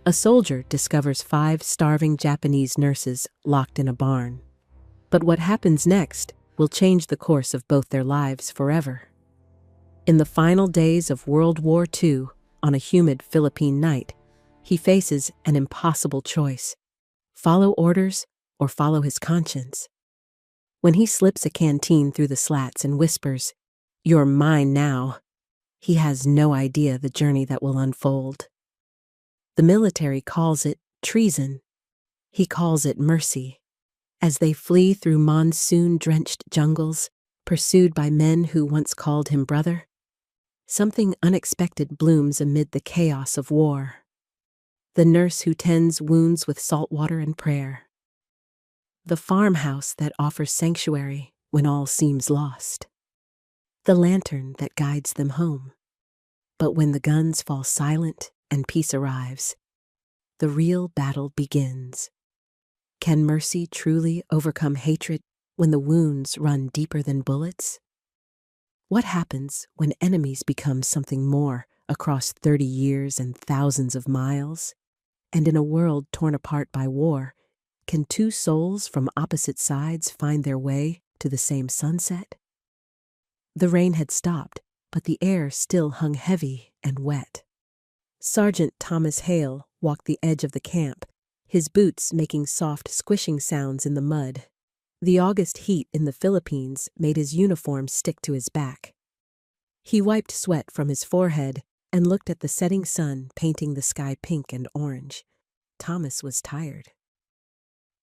A soldier discovers 5 starving Japanese nurses locked in a barn. But what happens next will change the course of both their lives forever. In the final days of World War II, on a humid Philippine night, he faces an impossible choice: follow orders or follow his conscience. When he slips a canteen through the slats and whispers, "You're mine now," he has no idea the journey that will unfold. The military calls it treason. He calls it mercy. As they flee through monsoon-drenched jungles, pursued by men who once called him brother, something unexpected blooms amid the chaos of war. The nurse who tends wounds with salt water and prayer. The farmhouse that offers sanctuary when all seems lost. The lantern that guides them home. But when the guns fall silent and peace arrives, the real battle begins. Can mercy truly overcome hatred when the wounds run deeper than bullets? What happens when enemies become something more across 30 years and thousands of miles? And in a world torn apart by war, can 2 souls from opposite sides find their way to the same sunset? The rain had stopped, but the air still hung heavy and wet. Sergeant Thomas Hale walked the edge of the camp, his boots making soft squishing sounds in the mud. The August heat in the Philippines made his uniform stick to his back. He wiped sweat from his forehead and looked at the setting sun painting the sky pink and orange. Thomas was tired.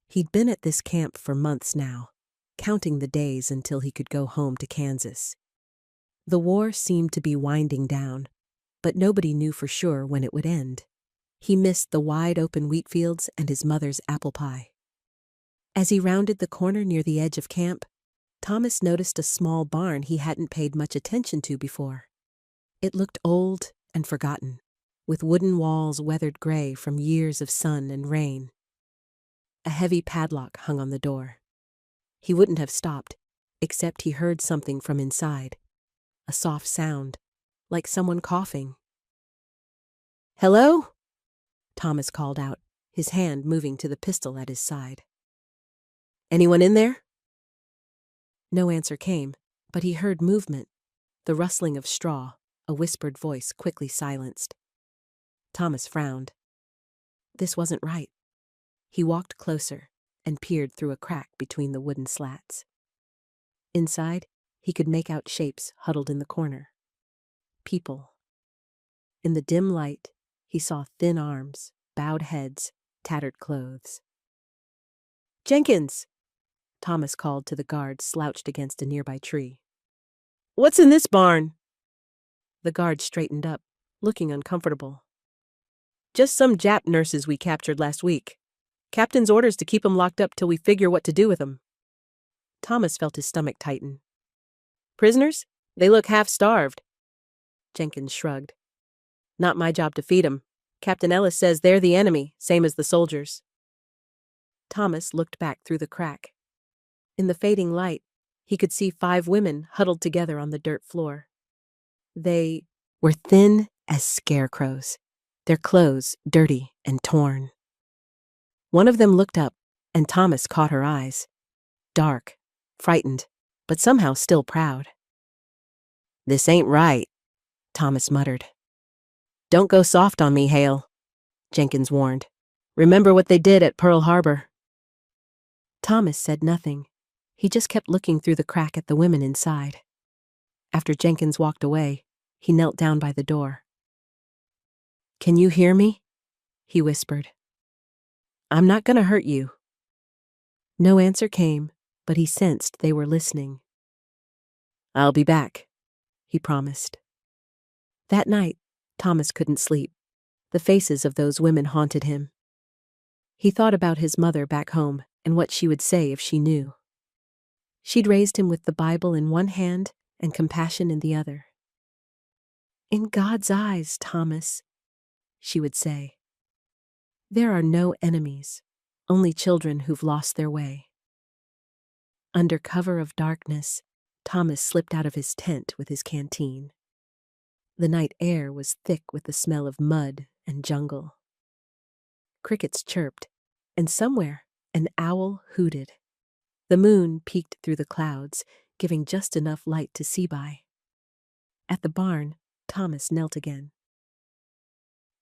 He'd been at this camp for months now, counting the days until he could go home to Kansas. The war seemed to be winding down, but nobody knew for sure when it would end. He missed the wide-open wheat fields and his mother's apple pie. As he rounded the corner near the edge of camp, Thomas noticed a small barn he hadn't paid much attention to before. It looked old and forgotten, with wooden walls weathered gray from years of sun and rain. A heavy padlock hung on the door. He wouldn't have stopped, except he heard something from inside. A soft sound, like someone coughing. "Hello?" Thomas called out, his hand moving to the pistol at his side. "Anyone in there?" No answer came, but he heard movement, the rustling of straw, a whispered voice quickly silenced. Thomas frowned. This wasn't right. He walked closer and peered through a crack between the wooden slats. Inside, he could make out shapes huddled in the corner. People. In the dim light, he saw thin arms, bowed heads, tattered clothes. "Jenkins!" Thomas called to the guard slouched against a nearby tree. "What's in this barn?" The guard straightened up, looking uncomfortable. "Just some Jap nurses we captured last week. Captain's orders to keep 'em locked up till we figure what to do with 'em." Thomas felt his stomach tighten. "Prisoners? They look half-starved." Jenkins shrugged. "Not my job to feed 'em. Captain Ellis says they're the enemy, same as the soldiers." Thomas looked back through the crack. In the fading light, he could see 5 women huddled together on the dirt floor. They were thin as scarecrows, their clothes dirty and torn. One of them looked up, and Thomas caught her eyes. Dark, frightened, but somehow still proud. "This ain't right," Thomas muttered. "Don't go soft on me, Hale," Jenkins warned. "Remember what they did at Pearl Harbor." Thomas said nothing. He just kept looking through the crack at the women inside. After Jenkins walked away, he knelt down by the door. "Can you hear me?" he whispered. "I'm not gonna hurt you." No answer came, but he sensed they were listening. "I'll be back," he promised. That night, Thomas couldn't sleep. The faces of those women haunted him. He thought about his mother back home and what she would say if she knew. She'd raised him with the Bible in one hand and compassion in the other. "In God's eyes, Thomas," she would say, "there are no enemies, only children who've lost their way." Under cover of darkness, Thomas slipped out of his tent with his canteen. The night air was thick with the smell of mud and jungle. Crickets chirped, and somewhere an owl hooted. The moon peeked through the clouds, giving just enough light to see by. At the barn, Thomas knelt again.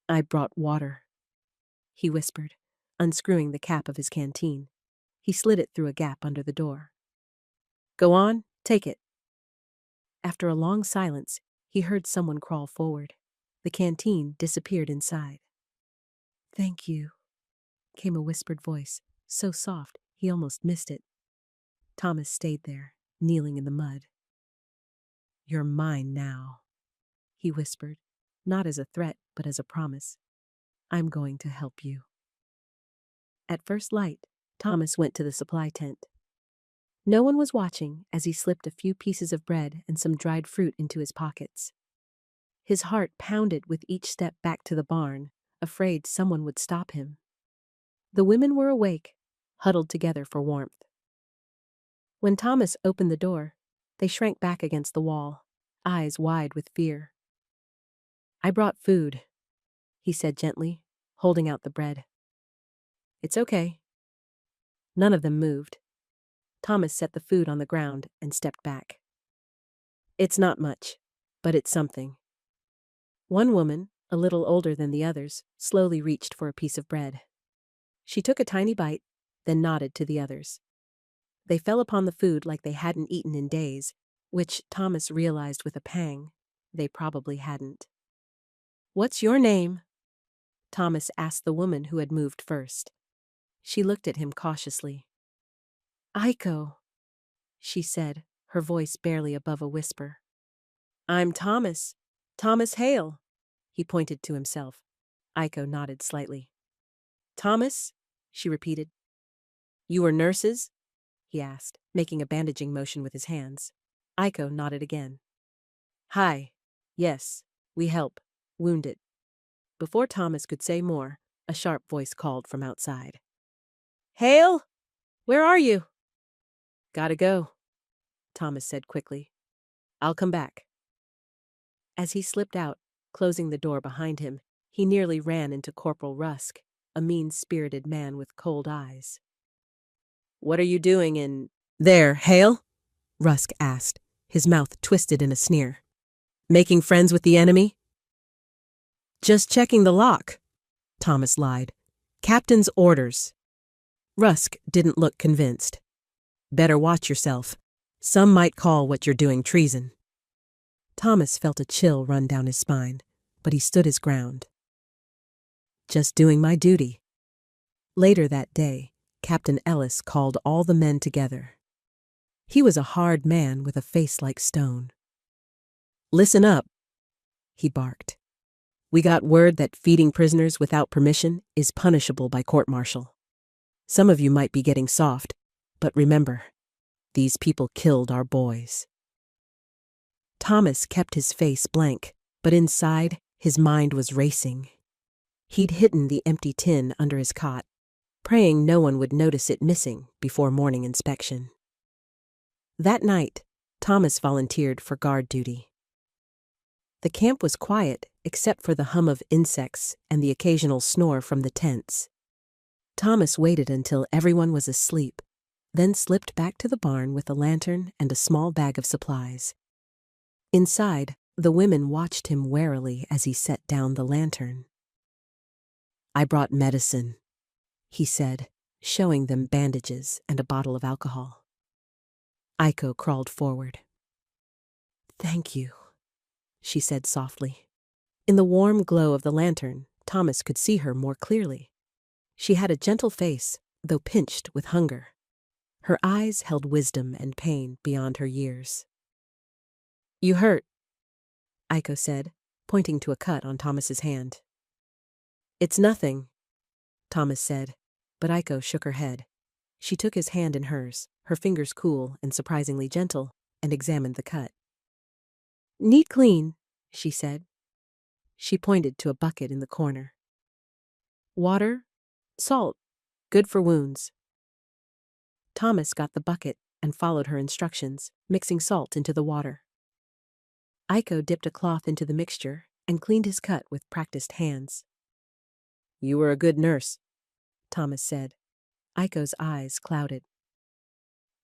"I brought water," he whispered, unscrewing the cap of his canteen. He slid it through a gap under the door. "Go on, take it." After a long silence, he heard someone crawl forward. The canteen disappeared inside. "Thank you," came a whispered voice, so soft he almost missed it. Thomas stayed there, kneeling in the mud. "You're mine now," he whispered, not as a threat, but as a promise. "I'm going to help you." At first light, Thomas went to the supply tent. No one was watching as he slipped a few pieces of bread and some dried fruit into his pockets. His heart pounded with each step back to the barn, afraid someone would stop him. The women were awake, huddled together for warmth. When Thomas opened the door, they shrank back against the wall, eyes wide with fear. "I brought food," he said gently, holding out the bread. "It's okay." None of them moved. Thomas set the food on the ground and stepped back. "It's not much, but it's something." One woman, a little older than the others, slowly reached for a piece of bread. She took a tiny bite, then nodded to the others. They fell upon the food like they hadn't eaten in days, which Thomas realized with a pang they probably hadn't. "What's your name?" Thomas asked the woman who had moved first. She looked at him cautiously. "Aiko," she said, her voice barely above a whisper. "I'm Thomas. Thomas Hale." He pointed to himself. Aiko nodded slightly. "Thomas?" she repeated. "You were nurses?" he asked, making a bandaging motion with his hands. Aiko nodded again. "Hi. Yes, we help. Wounded." Before Thomas could say more, a sharp voice called from outside. "Hale? Where are you?" "Gotta go," Thomas said quickly. "I'll come back." As he slipped out, closing the door behind him, he nearly ran into Corporal Rusk, a mean-spirited man with cold eyes. "What are you doing in there, Hale?" Rusk asked, his mouth twisted in a sneer. "Making friends with the enemy?" "Just checking the lock," Thomas lied. "Captain's orders." Rusk didn't look convinced. "Better watch yourself. Some might call what you're doing treason." Thomas felt a chill run down his spine, but he stood his ground. "Just doing my duty." Later that day, Captain Ellis called all the men together. He was a hard man with a face like stone. "Listen up," he barked. "We got word that feeding prisoners without permission is punishable by court-martial. Some of you might be getting soft, but remember, these people killed our boys." Thomas kept his face blank, but inside, his mind was racing. He'd hidden the empty tin under his cot, praying no one would notice it missing before morning inspection. That night, Thomas volunteered for guard duty. The camp was quiet except for the hum of insects and the occasional snore from the tents. Thomas waited until everyone was asleep, then slipped back to the barn with a lantern and a small bag of supplies. Inside, the women watched him warily as he set down the lantern. "I brought medicine," he said, showing them bandages and a bottle of alcohol. Aiko crawled forward. "Thank you," she said softly. In the warm glow of the lantern, Thomas could see her more clearly. She had a gentle face, though pinched with hunger. Her eyes held wisdom and pain beyond her years. "You hurt," Aiko said, pointing to a cut on Thomas's hand. "It's nothing," Thomas said, but Aiko shook her head. She took his hand in hers, her fingers cool and surprisingly gentle, and examined the cut. "Neat clean," she said. She pointed to a bucket in the corner. "Water, salt, good for wounds." Thomas got the bucket and followed her instructions, mixing salt into the water. Aiko dipped a cloth into the mixture and cleaned his cut with practiced hands. "You were a good nurse," Thomas said. Aiko's eyes clouded.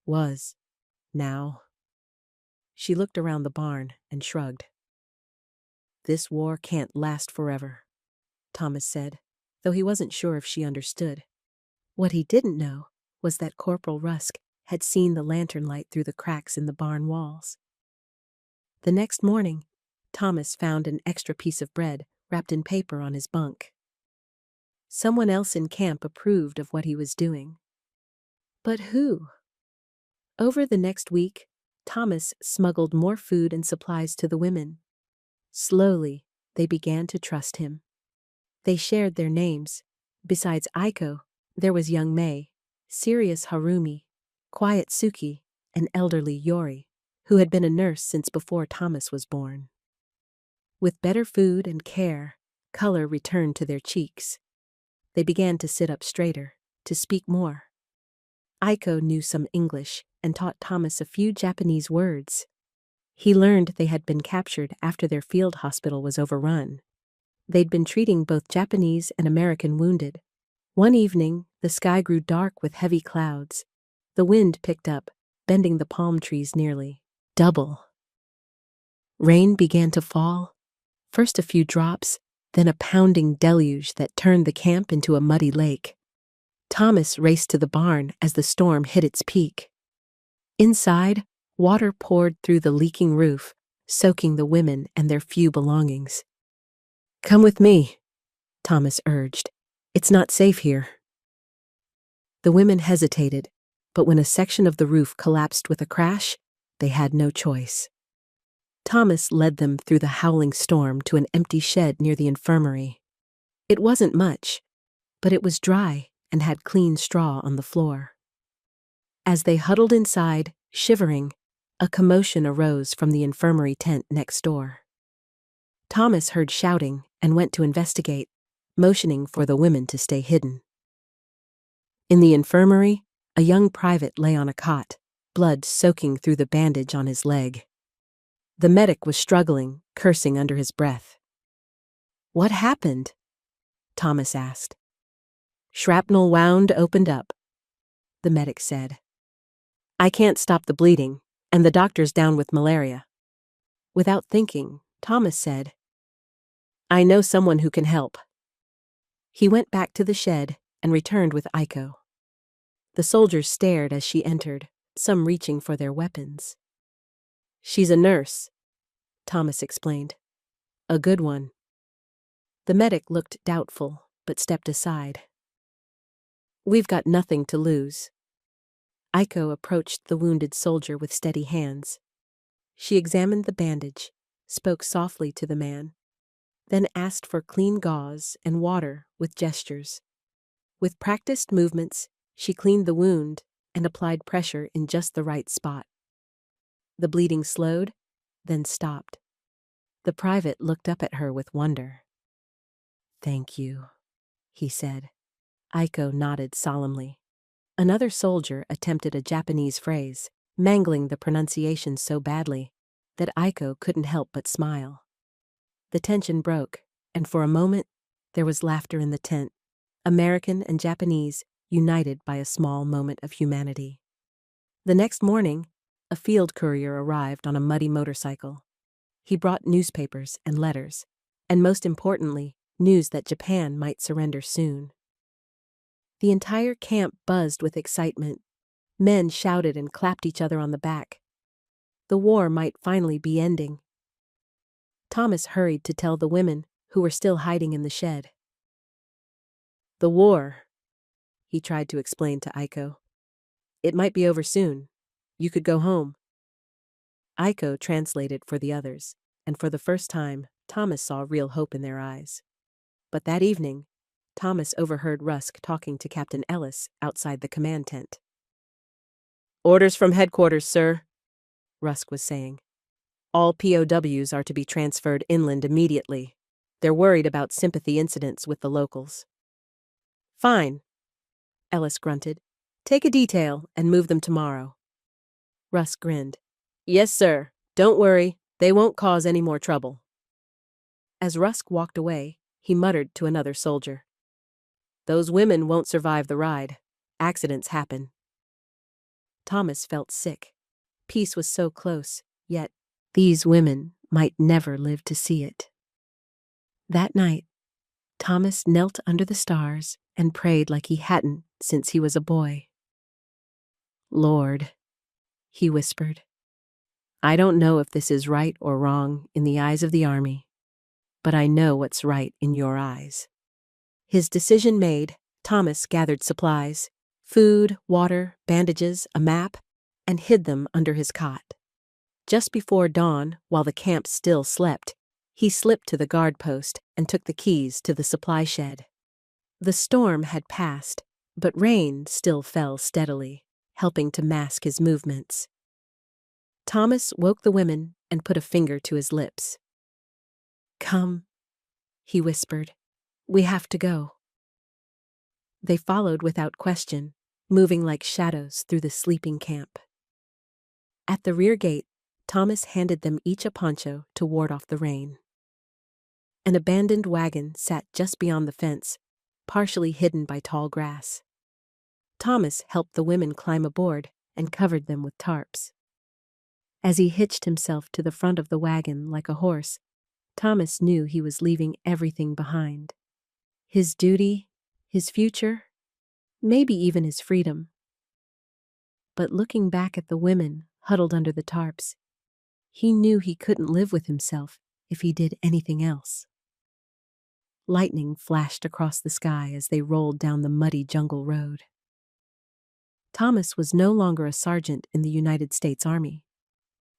Was. Now. She looked around the barn and shrugged. This war can't last forever, Thomas said, though he wasn't sure if she understood. What he didn't know was that Corporal Rusk had seen the lantern light through the cracks in the barn walls. The next morning, Thomas found an extra piece of bread wrapped in paper on his bunk. Someone else in camp approved of what he was doing. But who? Over the next week, Thomas smuggled more food and supplies to the women. Slowly, they began to trust him. They shared their names. Besides Aiko, there was young May, serious Harumi, quiet Suki, and elderly Yori, who had been a nurse since before Thomas was born. With better food and care, color returned to their cheeks. They began to sit up straighter, to speak more. Aiko knew some English and taught Thomas a few Japanese words. He learned they had been captured after their field hospital was overrun. They'd been treating both Japanese and American wounded. One evening, the sky grew dark with heavy clouds. The wind picked up, bending the palm trees nearly double. Rain began to fall, first a few drops, then a pounding deluge that turned the camp into a muddy lake. Thomas raced to the barn as the storm hit its peak. Inside, water poured through the leaking roof, soaking the women and their few belongings. "Come with me," Thomas urged. "It's not safe here." The women hesitated, but when a section of the roof collapsed with a crash, they had no choice. Thomas led them through the howling storm to an empty shed near the infirmary. It wasn't much, but it was dry and had clean straw on the floor. As they huddled inside, shivering, a commotion arose from the infirmary tent next door. Thomas heard shouting and went to investigate, motioning for the women to stay hidden. In the infirmary, a young private lay on a cot, blood soaking through the bandage on his leg. The medic was struggling, cursing under his breath. "What happened?" Thomas asked. "Shrapnel wound opened up," the medic said. "I can't stop the bleeding, and the doctor's down with malaria." Without thinking, Thomas said, "I know someone who can help." He went back to the shed and returned with Aiko. The soldiers stared as she entered, some reaching for their weapons. "She's a nurse," Thomas explained. "A good one." The medic looked doubtful, but stepped aside. "We've got nothing to lose." Aiko approached the wounded soldier with steady hands. She examined the bandage, spoke softly to the man, then asked for clean gauze and water with gestures. With practiced movements, she cleaned the wound and applied pressure in just the right spot. The bleeding slowed, then stopped. The private looked up at her with wonder. "Thank you," he said. Aiko nodded solemnly. Another soldier attempted a Japanese phrase, mangling the pronunciation so badly that Aiko couldn't help but smile. The tension broke, and for a moment, there was laughter in the tent, American and Japanese united by a small moment of humanity. The next morning, a field courier arrived on a muddy motorcycle. He brought newspapers and letters, and most importantly, news that Japan might surrender soon. The entire camp buzzed with excitement. Men shouted and clapped each other on the back. The war might finally be ending. Thomas hurried to tell the women, who were still hiding in the shed. "The war," he tried to explain to Aiko. "It might be over soon. You could go home." Aiko translated for the others, and for the first time, Thomas saw real hope in their eyes. But that evening, Thomas overheard Rusk talking to Captain Ellis outside the command tent. "Orders from headquarters, sir," Rusk was saying. "All POWs are to be transferred inland immediately. They're worried about sympathy incidents with the locals." "Fine," Ellis grunted. "Take a detail and move them tomorrow." Rusk grinned. "Yes, sir. Don't worry. They won't cause any more trouble." As Rusk walked away, he muttered to another soldier. Those women won't survive the ride. Accidents happen. Thomas felt sick. Peace was so close, yet these women might never live to see it. That night, Thomas knelt under the stars and prayed like he hadn't since he was a boy. Lord, he whispered, I don't know if this is right or wrong in the eyes of the army, but I know what's right in your eyes. His decision made, Thomas gathered supplies, food, water, bandages, a map, and hid them under his cot. Just before dawn, while the camp still slept, he slipped to the guard post and took the keys to the supply shed. The storm had passed, but rain still fell steadily, helping to mask his movements. Thomas woke the women and put a finger to his lips. Come, he whispered. We have to go. They followed without question, moving like shadows through the sleeping camp. At the rear gate, Thomas handed them each a poncho to ward off the rain. An abandoned wagon sat just beyond the fence, partially hidden by tall grass. Thomas helped the women climb aboard and covered them with tarps. As he hitched himself to the front of the wagon like a horse, Thomas knew he was leaving everything behind. His duty, his future, maybe even his freedom. But looking back at the women huddled under the tarps, he knew he couldn't live with himself if he did anything else. Lightning flashed across the sky as they rolled down the muddy jungle road. Thomas was no longer a sergeant in the United States Army.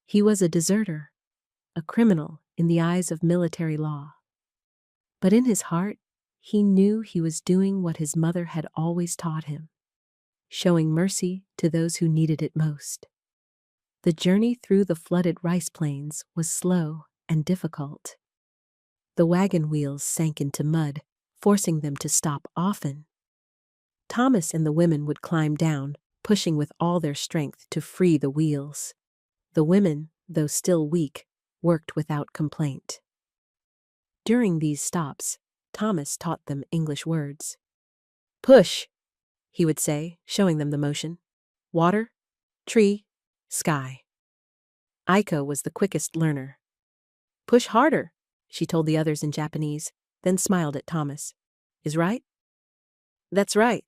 He was a deserter, a criminal in the eyes of military law. But in his heart, he knew he was doing what his mother had always taught him, showing mercy to those who needed it most. The journey through the flooded rice plains was slow and difficult. The wagon wheels sank into mud, forcing them to stop often. Thomas and the women would climb down, pushing with all their strength to free the wheels. The women, though still weak, worked without complaint. During these stops, Thomas taught them English words. Push, he would say, showing them the motion. Water, tree, sky. Aiko was the quickest learner. Push harder, she told the others in Japanese, then smiled at Thomas. Is right? That's right,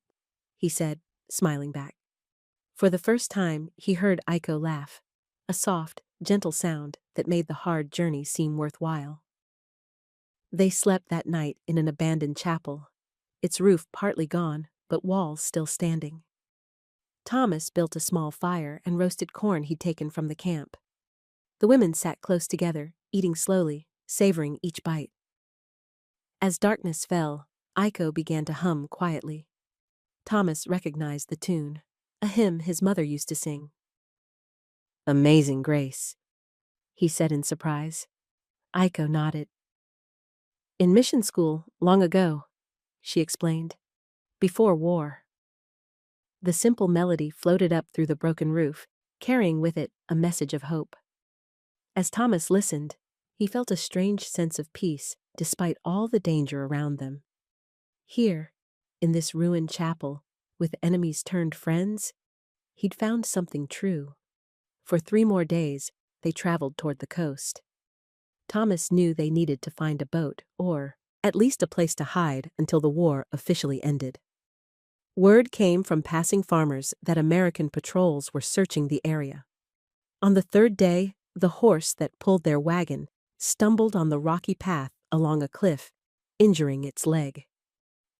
he said, smiling back. For the first time, he heard Aiko laugh, a soft, gentle sound that made the hard journey seem worthwhile. They slept that night in an abandoned chapel, its roof partly gone, but walls still standing. Thomas built a small fire and roasted corn he'd taken from the camp. The women sat close together, eating slowly, savoring each bite. As darkness fell, Aiko began to hum quietly. Thomas recognized the tune, a hymn his mother used to sing. Amazing Grace, he said in surprise. Aiko nodded. In mission school, long ago, she explained, before war. The simple melody floated up through the broken roof, carrying with it a message of hope. As Thomas listened, he felt a strange sense of peace despite all the danger around them. Here, in this ruined chapel, with enemies turned friends, he'd found something true. For 3 more days, they traveled toward the coast. Thomas knew they needed to find a boat or, at least a place to hide until the war officially ended. Word came from passing farmers that American patrols were searching the area. On the 3rd day, the horse that pulled their wagon stumbled on the rocky path along a cliff, injuring its leg.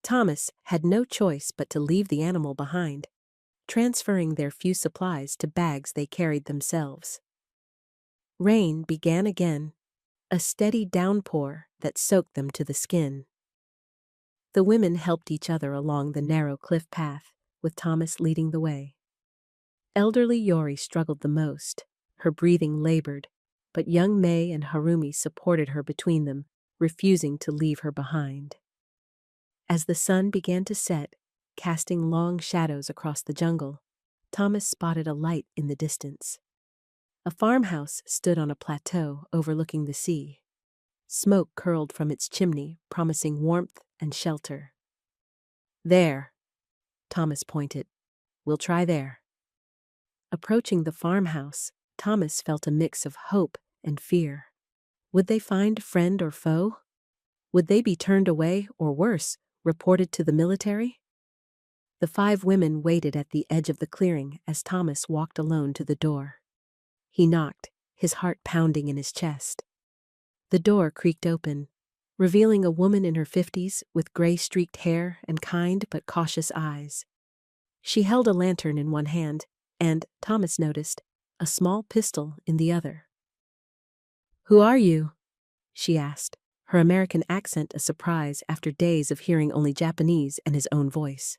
Thomas had no choice but to leave the animal behind, transferring their few supplies to bags they carried themselves. Rain began again, a steady downpour that soaked them to the skin. The women helped each other along the narrow cliff path, with Thomas leading the way. Elderly Yori struggled the most. Her breathing labored, but young May and Harumi supported her between them, refusing to leave her behind. As the sun began to set, casting long shadows across the jungle, Thomas spotted a light in the distance. A farmhouse stood on a plateau overlooking the sea. Smoke curled from its chimney, promising warmth and shelter. There, Thomas pointed. We'll try there. Approaching the farmhouse, Thomas felt a mix of hope and fear. Would they find friend or foe? Would they be turned away or worse, reported to the military? The 5 women waited at the edge of the clearing as Thomas walked alone to the door. He knocked, his heart pounding in his chest. The door creaked open, revealing a woman in her 50s with gray-streaked hair and kind but cautious eyes. She held a lantern in one hand and, Thomas noticed, a small pistol in the other. "Who are you?" she asked, her American accent a surprise after days of hearing only Japanese and his own voice.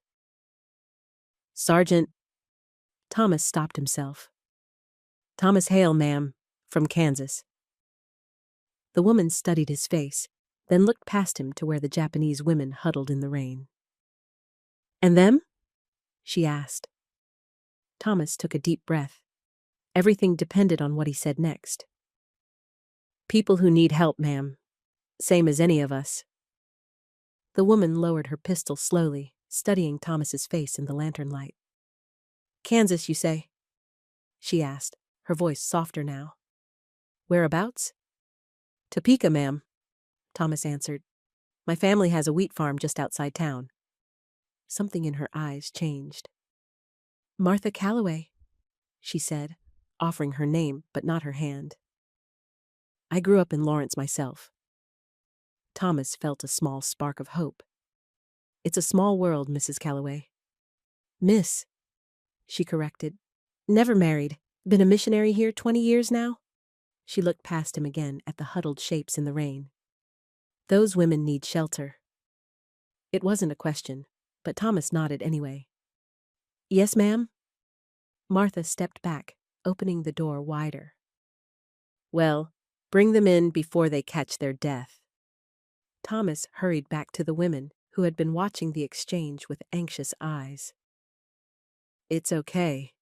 "Sergeant." Thomas stopped himself. "Thomas Hale, ma'am, from Kansas." The woman studied his face, then looked past him to where the Japanese women huddled in the rain. "And them?" she asked. Thomas took a deep breath. Everything depended on what he said next. "People who need help, ma'am. Same as any of us." The woman lowered her pistol slowly, studying Thomas's face in the lantern light. "Kansas, you say?" she asked, her voice softer now. "Whereabouts?" "Topeka, ma'am," Thomas answered. "My family has a wheat farm just outside town." Something in her eyes changed. "Martha Calloway," she said, offering her name but not her hand. "I grew up in Lawrence myself." Thomas felt a small spark of hope. "It's a small world, Mrs. Calloway." "Miss," she corrected. "Never married. Been a missionary here 20 years now?" She looked past him again at the huddled shapes in the rain. "Those women need shelter." It wasn't a question, but Thomas nodded anyway. "Yes, ma'am?" Martha stepped back, opening the door wider. "Well, bring them in before they catch their death." Thomas hurried back to the women, who had been watching the exchange with anxious eyes. "It's okay,"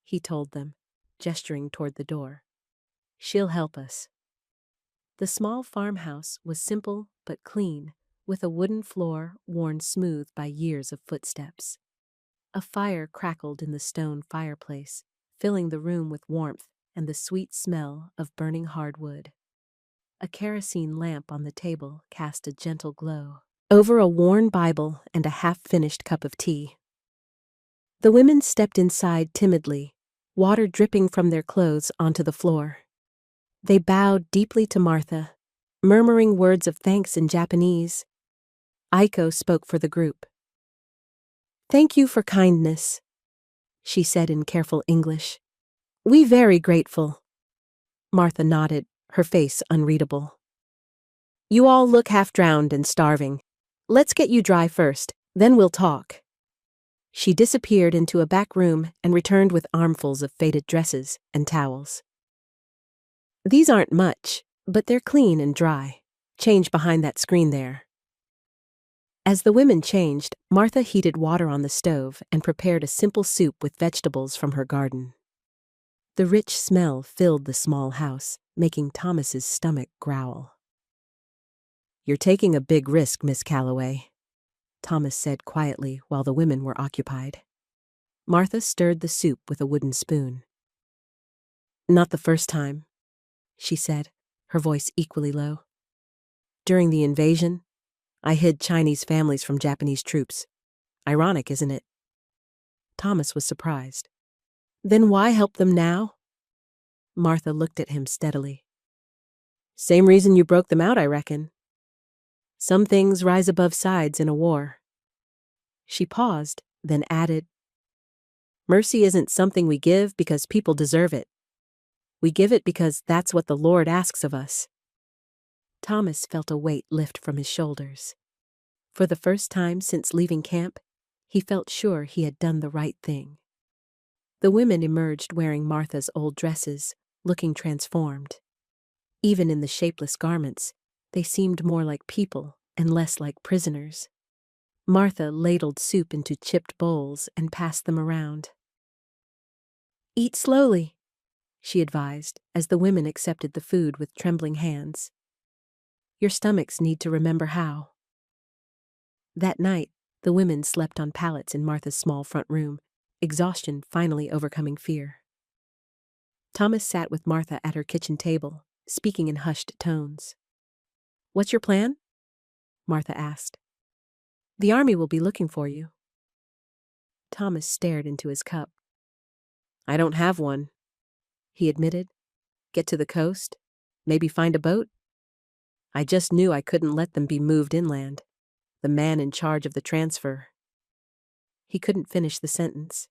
he told them, gesturing toward the door. "She'll help us." The small farmhouse was simple but clean, with a wooden floor worn smooth by years of footsteps. A fire crackled in the stone fireplace, filling the room with warmth and the sweet smell of burning hardwood. A kerosene lamp on the table cast a gentle glow over a worn Bible and a half-finished cup of tea. The women stepped inside timidly, water dripping from their clothes onto the floor. They bowed deeply to Martha, murmuring words of thanks in Japanese. Aiko spoke for the group. "Thank you for kindness," she said in careful English. "We very grateful." Martha nodded, her face unreadable. "You all look half drowned and starving. Let's get you dry first, then we'll talk." She disappeared into a back room and returned with armfuls of faded dresses and towels. "These aren't much, but they're clean and dry. Change behind that screen there." As the women changed, Martha heated water on the stove and prepared a simple soup with vegetables from her garden. The rich smell filled the small house, making Thomas's stomach growl. "You're taking a big risk, Miss Calloway," Thomas said quietly while the women were occupied. Martha stirred the soup with a wooden spoon. "Not the first time," she said, her voice equally low. "During the invasion, I hid Chinese families from Japanese troops. Ironic, isn't it?" Thomas was surprised. "Then why help them now?" Martha looked at him steadily. "Same reason you broke them out, I reckon. Some things rise above sides in a war." She paused, then added, "Mercy isn't something we give because people deserve it. We give it because that's what the Lord asks of us." Thomas felt a weight lift from his shoulders. For the first time since leaving camp, he felt sure he had done the right thing. The women emerged wearing Martha's old dresses, looking transformed. Even in the shapeless garments, they seemed more like people and less like prisoners. Martha ladled soup into chipped bowls and passed them around. "Eat slowly," she advised as the women accepted the food with trembling hands. "Your stomachs need to remember how." That night, The women slept on pallets in Martha's small front room, exhaustion finally overcoming fear. Thomas sat with Martha at her kitchen table, speaking in hushed tones. "What's your plan?" Martha asked. "The army will be looking for you." Thomas stared into his cup. "I don't have one," he admitted. "Get to the coast? Maybe find a boat?" I just knew I couldn't let them be moved inland. The man in charge of the transfer. He couldn't finish the sentence.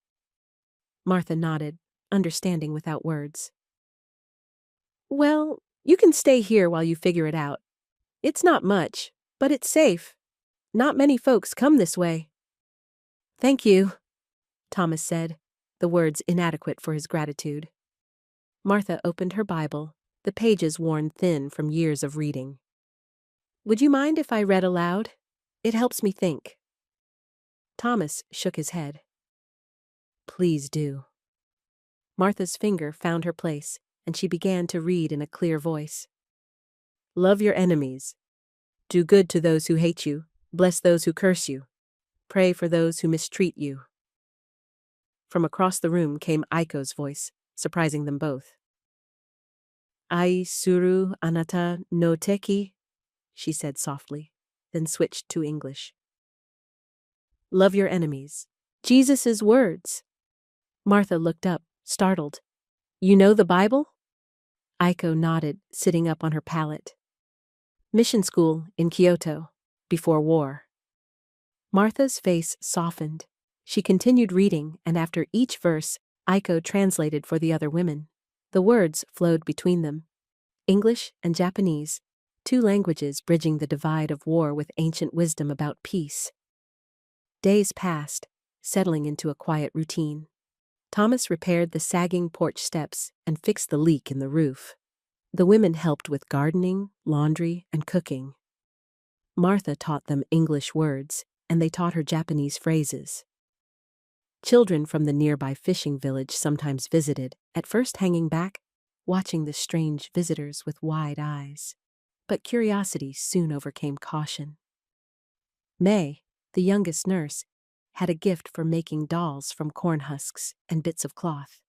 Martha nodded, understanding without words. "Well, you can stay here while you figure it out. It's not much, but it's safe. Not many folks come this way." "Thank you," Thomas said, the words inadequate for his gratitude. Martha opened her Bible, the pages worn thin from years of reading. "Would you mind if I read aloud? It helps me think." Thomas shook his head. "Please do." Martha's finger found her place, and she began to read in a clear voice. "Love your enemies. Do good to those who hate you. Bless those who curse you. Pray for those who mistreat you." From across the room came Aiko's voice, surprising them both. "Ai suru anata no teki," she said softly, then switched to English. "Love your enemies. Jesus' words." Martha looked up, startled. "You know the Bible?" Aiko nodded, sitting up on her pallet. "Mission school in Kyoto, before war." Martha's face softened. She continued reading, and after each verse, Aiko translated for the other women. The words flowed between them. English and Japanese, two languages bridging the divide of war with ancient wisdom about peace. Days passed, settling into a quiet routine. Thomas repaired the sagging porch steps and fixed the leak in the roof. The women helped with gardening, laundry, and cooking. Martha taught them English words, and they taught her Japanese phrases. Children from the nearby fishing village sometimes visited, at first hanging back, watching the strange visitors with wide eyes. But curiosity soon overcame caution. May, the youngest nurse, had a gift for making dolls from corn husks and bits of cloth.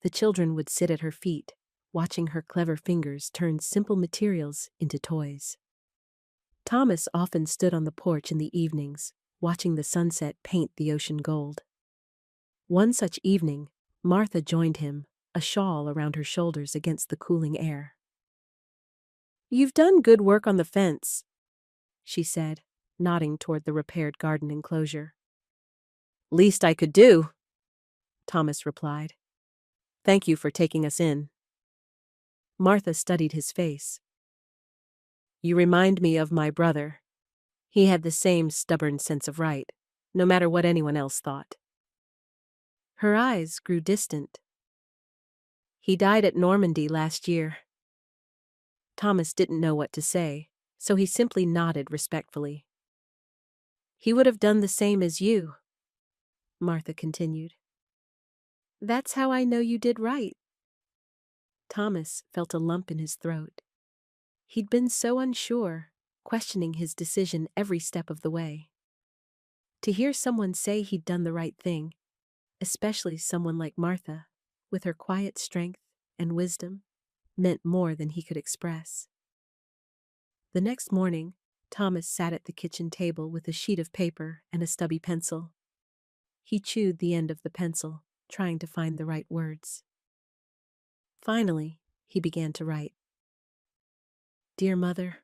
The children would sit at her feet, watching her clever fingers turn simple materials into toys. Thomas often stood on the porch in the evenings, watching the sunset paint the ocean gold. One such evening, Martha joined him, a shawl around her shoulders against the cooling air. "You've done good work on the fence," she said, nodding toward the repaired garden enclosure. "Least I could do," Thomas replied. "Thank you for taking us in." Martha studied his face. "You remind me of my brother. He had the same stubborn sense of right, no matter what anyone else thought." Her eyes grew distant. "He died at Normandy last year." Thomas didn't know what to say, so he simply nodded respectfully. "He would have done the same as you," Martha continued. "That's how I know you did right." Thomas felt a lump in his throat. He'd been so unsure, questioning his decision every step of the way. To hear someone say he'd done the right thing, especially someone like Martha, with her quiet strength and wisdom, meant more than he could express. The next morning, Thomas sat at the kitchen table with a sheet of paper and a stubby pencil. He chewed the end of the pencil, trying to find the right words. Finally, he began to write. "Dear Mother,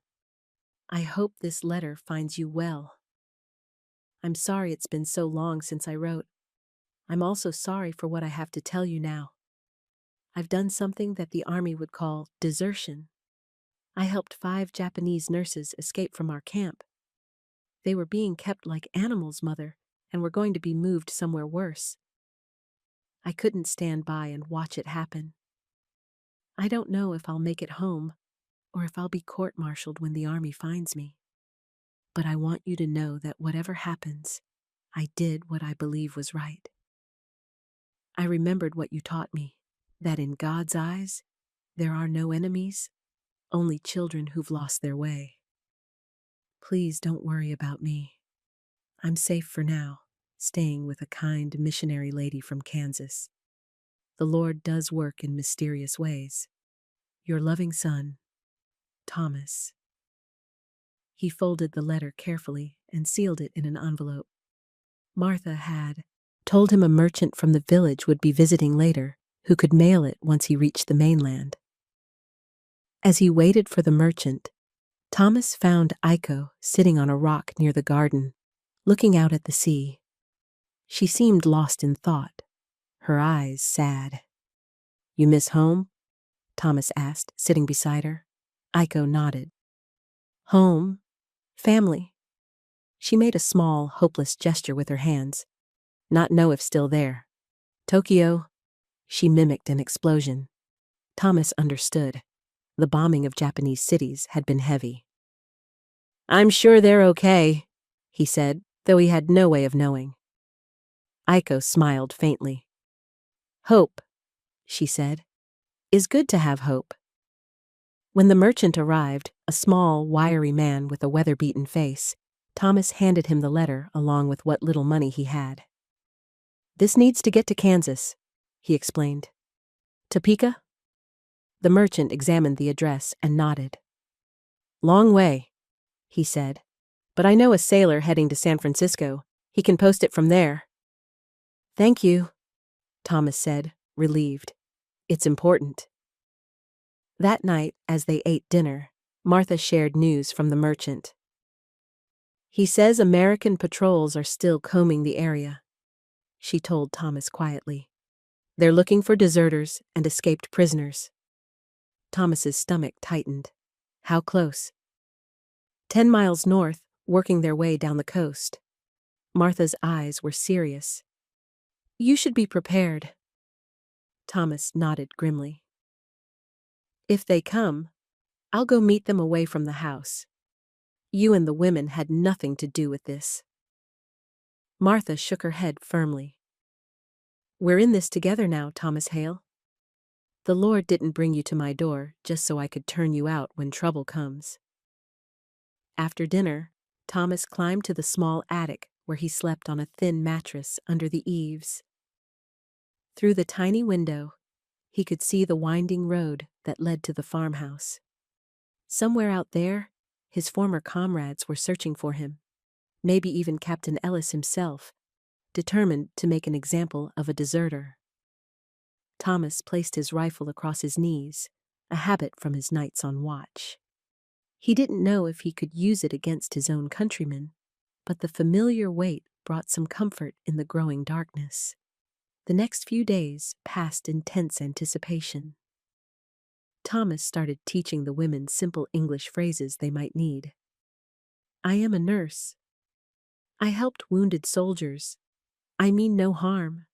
I hope this letter finds you well. I'm sorry it's been so long since I wrote. I'm also sorry for what I have to tell you now. I've done something that the Army would call desertion. I helped 5 Japanese nurses escape from our camp. They were being kept like animals, Mother, and were going to be moved somewhere worse. I couldn't stand by and watch it happen. I don't know if I'll make it home, or if I'll be court-martialed when the Army finds me. But I want you to know that whatever happens, I did what I believe was right. I remembered what you taught me, that in God's eyes, there are no enemies, only children who've lost their way. Please don't worry about me. I'm safe for now, staying with a kind missionary lady from Kansas. The Lord does work in mysterious ways. Your loving son, Thomas. He folded the letter carefully and sealed it in an envelope. Martha had told him a merchant from the village would be visiting later, who could mail it once he reached the mainland. As he waited for the merchant, Thomas found Aiko sitting on a rock near the garden, looking out at the sea. She seemed lost in thought, her eyes sad. You miss home? Thomas asked, sitting beside her. Aiko nodded. Home? Family. She made a small, hopeless gesture with her hands. Not know if still there. Tokyo. She mimicked an explosion. Thomas understood. The bombing of Japanese cities had been heavy. I'm sure they're okay, he said, though he had no way of knowing. Aiko smiled faintly. Hope, she said, is good to have hope. When the merchant arrived, a small, wiry man with a weather-beaten face, Thomas handed him the letter along with what little money he had. This needs to get to Kansas, he explained. Topeka? The merchant examined the address and nodded. Long way, he said, but I know a sailor heading to San Francisco. He can post it from there. Thank you, Thomas said, relieved. It's important. That night, as they ate dinner, Martha shared news from the merchant. He says American patrols are still combing the area, she told Thomas quietly. They're looking for deserters and escaped prisoners. Thomas's stomach tightened. How close? 10 miles north, working their way down the coast. Martha's eyes were serious. You should be prepared. Thomas nodded grimly. If they come, I'll go meet them away from the house. You and the women had nothing to do with this. Martha shook her head firmly. We're in this together now, Thomas Hale. The Lord didn't bring you to my door just so I could turn you out when trouble comes. After dinner, Thomas climbed to the small attic where he slept on a thin mattress under the eaves. Through the tiny window, he could see the winding road that led to the farmhouse. Somewhere out there, his former comrades were searching for him, maybe even Captain Ellis himself, determined to make an example of a deserter. Thomas placed his rifle across his knees, a habit from his nights on watch. He didn't know if he could use it against his own countrymen, but the familiar weight brought some comfort in the growing darkness. The next few days passed in tense anticipation. Thomas started teaching the women simple English phrases they might need. I am a nurse. I helped wounded soldiers. I mean no harm.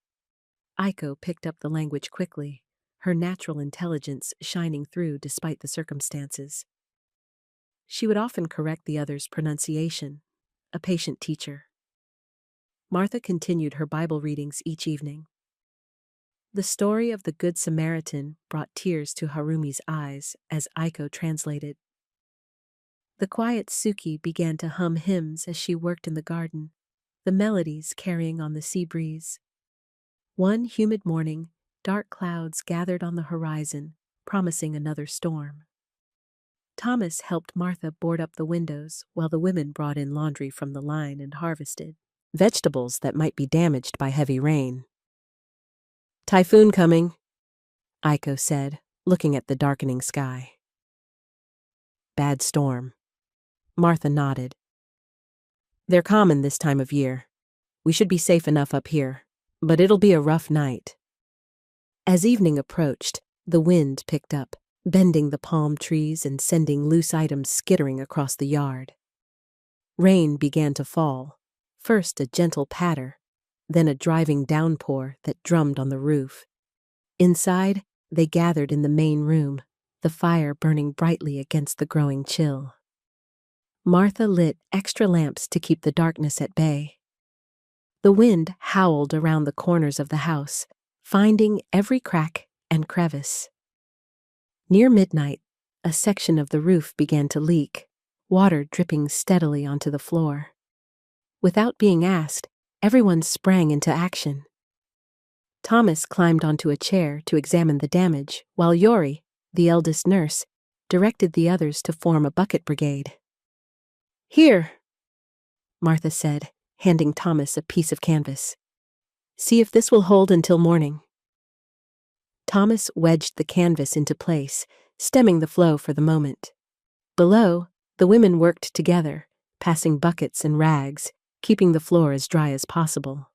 Aiko picked up the language quickly, her natural intelligence shining through despite the circumstances. She would often correct the other's pronunciation, a patient teacher. Martha continued her Bible readings each evening. The story of the Good Samaritan brought tears to Harumi's eyes as Aiko translated. The quiet Suki began to hum hymns as she worked in the garden, the melodies carrying on the sea breeze. One humid morning, dark clouds gathered on the horizon, promising another storm. Thomas helped Martha board up the windows while the women brought in laundry from the line and harvested vegetables that might be damaged by heavy rain. Typhoon coming, Aiko said, looking at the darkening sky. Bad storm. Martha nodded. They're common this time of year. We should be safe enough up here, but it'll be a rough night. As evening approached, the wind picked up, bending the palm trees and sending loose items skittering across the yard. Rain began to fall, first a gentle patter, then a driving downpour that drummed on the roof. Inside, they gathered in the main room, the fire burning brightly against the growing chill. Martha lit extra lamps to keep the darkness at bay. The wind howled around the corners of the house, finding every crack and crevice. Near midnight, a section of the roof began to leak, water dripping steadily onto the floor. Without being asked, everyone sprang into action. Thomas climbed onto a chair to examine the damage, while Yori, the eldest nurse, directed the others to form a bucket brigade. "Here," Martha said, handing Thomas a piece of canvas. "See if this will hold until morning." Thomas wedged the canvas into place, stemming the flow for the moment. Below, the women worked together, passing buckets and rags, keeping the floor as dry as possible.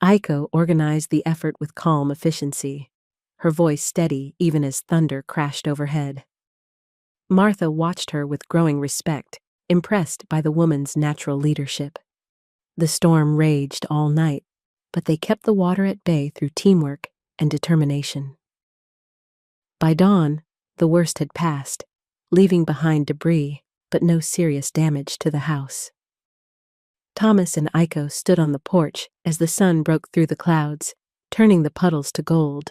Aiko organized the effort with calm efficiency, her voice steady even as thunder crashed overhead. Martha watched her with growing respect, impressed by the woman's natural leadership. The storm raged all night, but they kept the water at bay through teamwork and determination. By dawn, the worst had passed, leaving behind debris, but no serious damage to the house. Thomas and Aiko stood on the porch as the sun broke through the clouds, turning the puddles to gold.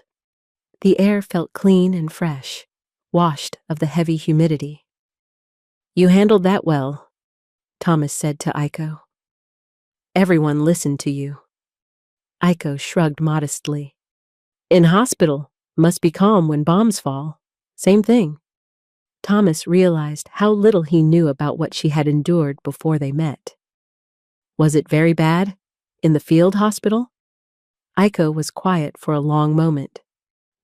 The air felt clean and fresh, washed of the heavy humidity. "You handled that well," Thomas said to Aiko. "Everyone listened to you." Aiko shrugged modestly. "In hospital, must be calm when bombs fall. Same thing." Thomas realized how little he knew about what she had endured before they met. "Was it very bad? In the field hospital?" Aiko was quiet for a long moment.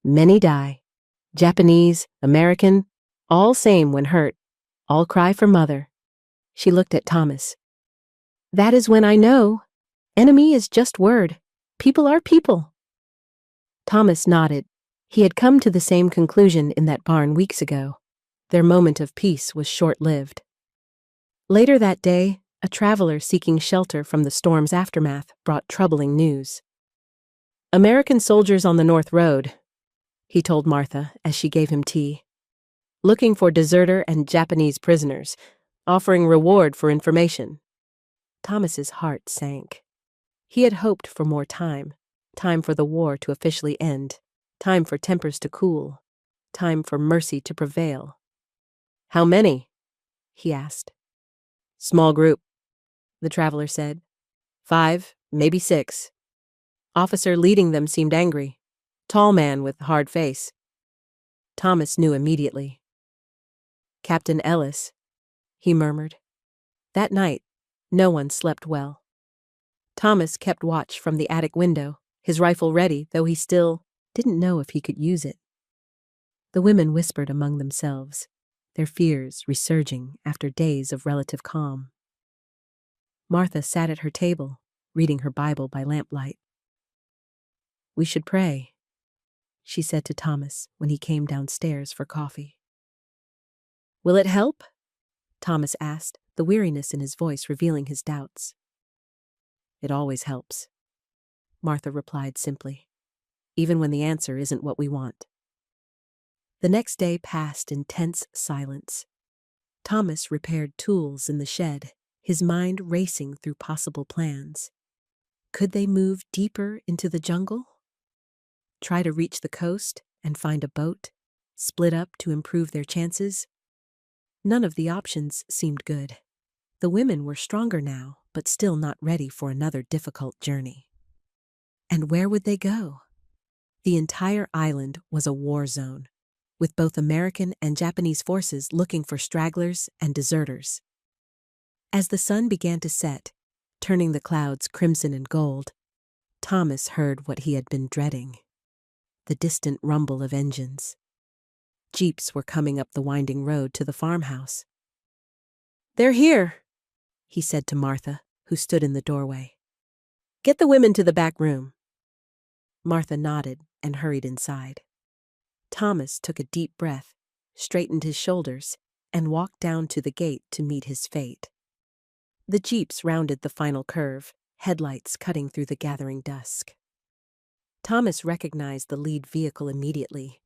"Many die. Japanese, American, all same when hurt. All cry for mother." She looked at Thomas. "That is when I know. Enemy is just word. People are people." Thomas nodded. He had come to the same conclusion in that barn weeks ago. Their moment of peace was short-lived. Later that day, a traveler seeking shelter from the storm's aftermath brought troubling news. "American soldiers on the North Road," he told Martha as she gave him tea. "Looking for deserter and Japanese prisoners, offering reward for information." Thomas's heart sank. He had hoped for more time for the war to officially end, time for tempers to cool, time for mercy to prevail. "How many?" he asked. "Small group," the traveler said. 5, maybe 6. Officer leading them seemed angry. Tall man with hard face. Thomas knew immediately. "Captain Ellis," he murmured. That night, no one slept well. Thomas kept watch from the attic window, his rifle ready, though he still didn't know if he could use it. The women whispered among themselves, their fears resurging after days of relative calm. Martha sat at her table, reading her Bible by lamplight. "We should pray," she said to Thomas when he came downstairs for coffee. "Will it help?" Thomas asked, the weariness in his voice revealing his doubts. "It always helps," Martha replied simply, "even when the answer isn't what we want." The next day passed in tense silence. Thomas repaired tools in the shed, his mind racing through possible plans. Could they move deeper into the jungle? Try to reach the coast and find a boat, split up to improve their chances? None of the options seemed good. The women were stronger now, but still not ready for another difficult journey. And where would they go? The entire island was a war zone, with both American and Japanese forces looking for stragglers and deserters. As the sun began to set, turning the clouds crimson and gold, Thomas heard what he had been dreading: the distant rumble of engines. Jeeps were coming up the winding road to the farmhouse. "They're here," he said to Martha, who stood in the doorway. "Get the women to the back room." Martha nodded and hurried inside. Thomas took a deep breath, straightened his shoulders, and walked down to the gate to meet his fate. The jeeps rounded the final curve, headlights cutting through the gathering dusk. Thomas recognized the lead vehicle immediately.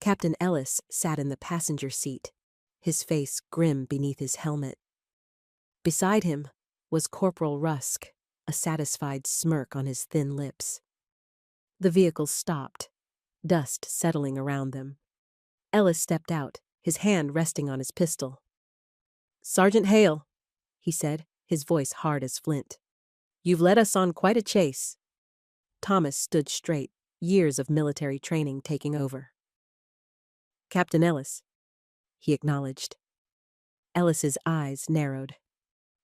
Captain Ellis sat in the passenger seat, his face grim beneath his helmet. Beside him was Corporal Rusk, a satisfied smirk on his thin lips. The vehicle stopped, dust settling around them. Ellis stepped out, his hand resting on his pistol. "Sergeant Hale," he said, his voice hard as flint. "You've led us on quite a chase." Thomas stood straight, years of military training taking over. "Captain Ellis," he acknowledged. Ellis's eyes narrowed.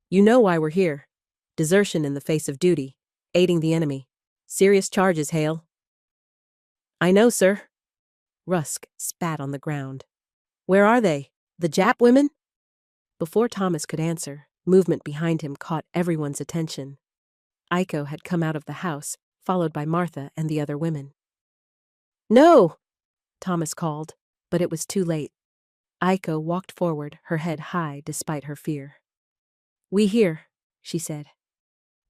"You know why we're here. Desertion in the face of duty. Aiding the enemy. Serious charges, Hale." "I know, sir." Rusk spat on the ground. "Where are they? The Jap women?" Before Thomas could answer, movement behind him caught everyone's attention. Aiko had come out of the house, followed by Martha and the other women. "No!" Thomas called, but it was too late. Aiko walked forward, her head high despite her fear. "We here," she said.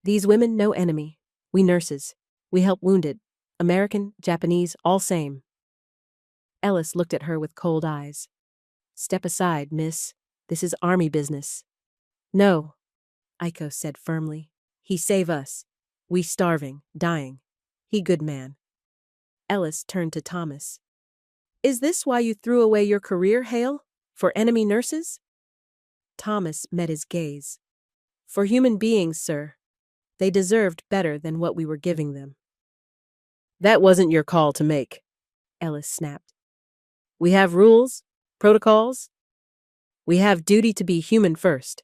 "These women no enemy. We nurses. We help wounded. American, Japanese, all same." Ellis looked at her with cold eyes. "Step aside, miss. This is army business." "No," Aiko said firmly. "He save us. We starving, dying. He good man." Ellis turned to Thomas. "Is this why you threw away your career, Hale? For enemy nurses?" Thomas met his gaze. "For human beings, sir. They deserved better than what we were giving them." "That wasn't your call to make," Ellis snapped. "We have rules, protocols. We have duty to be human first,"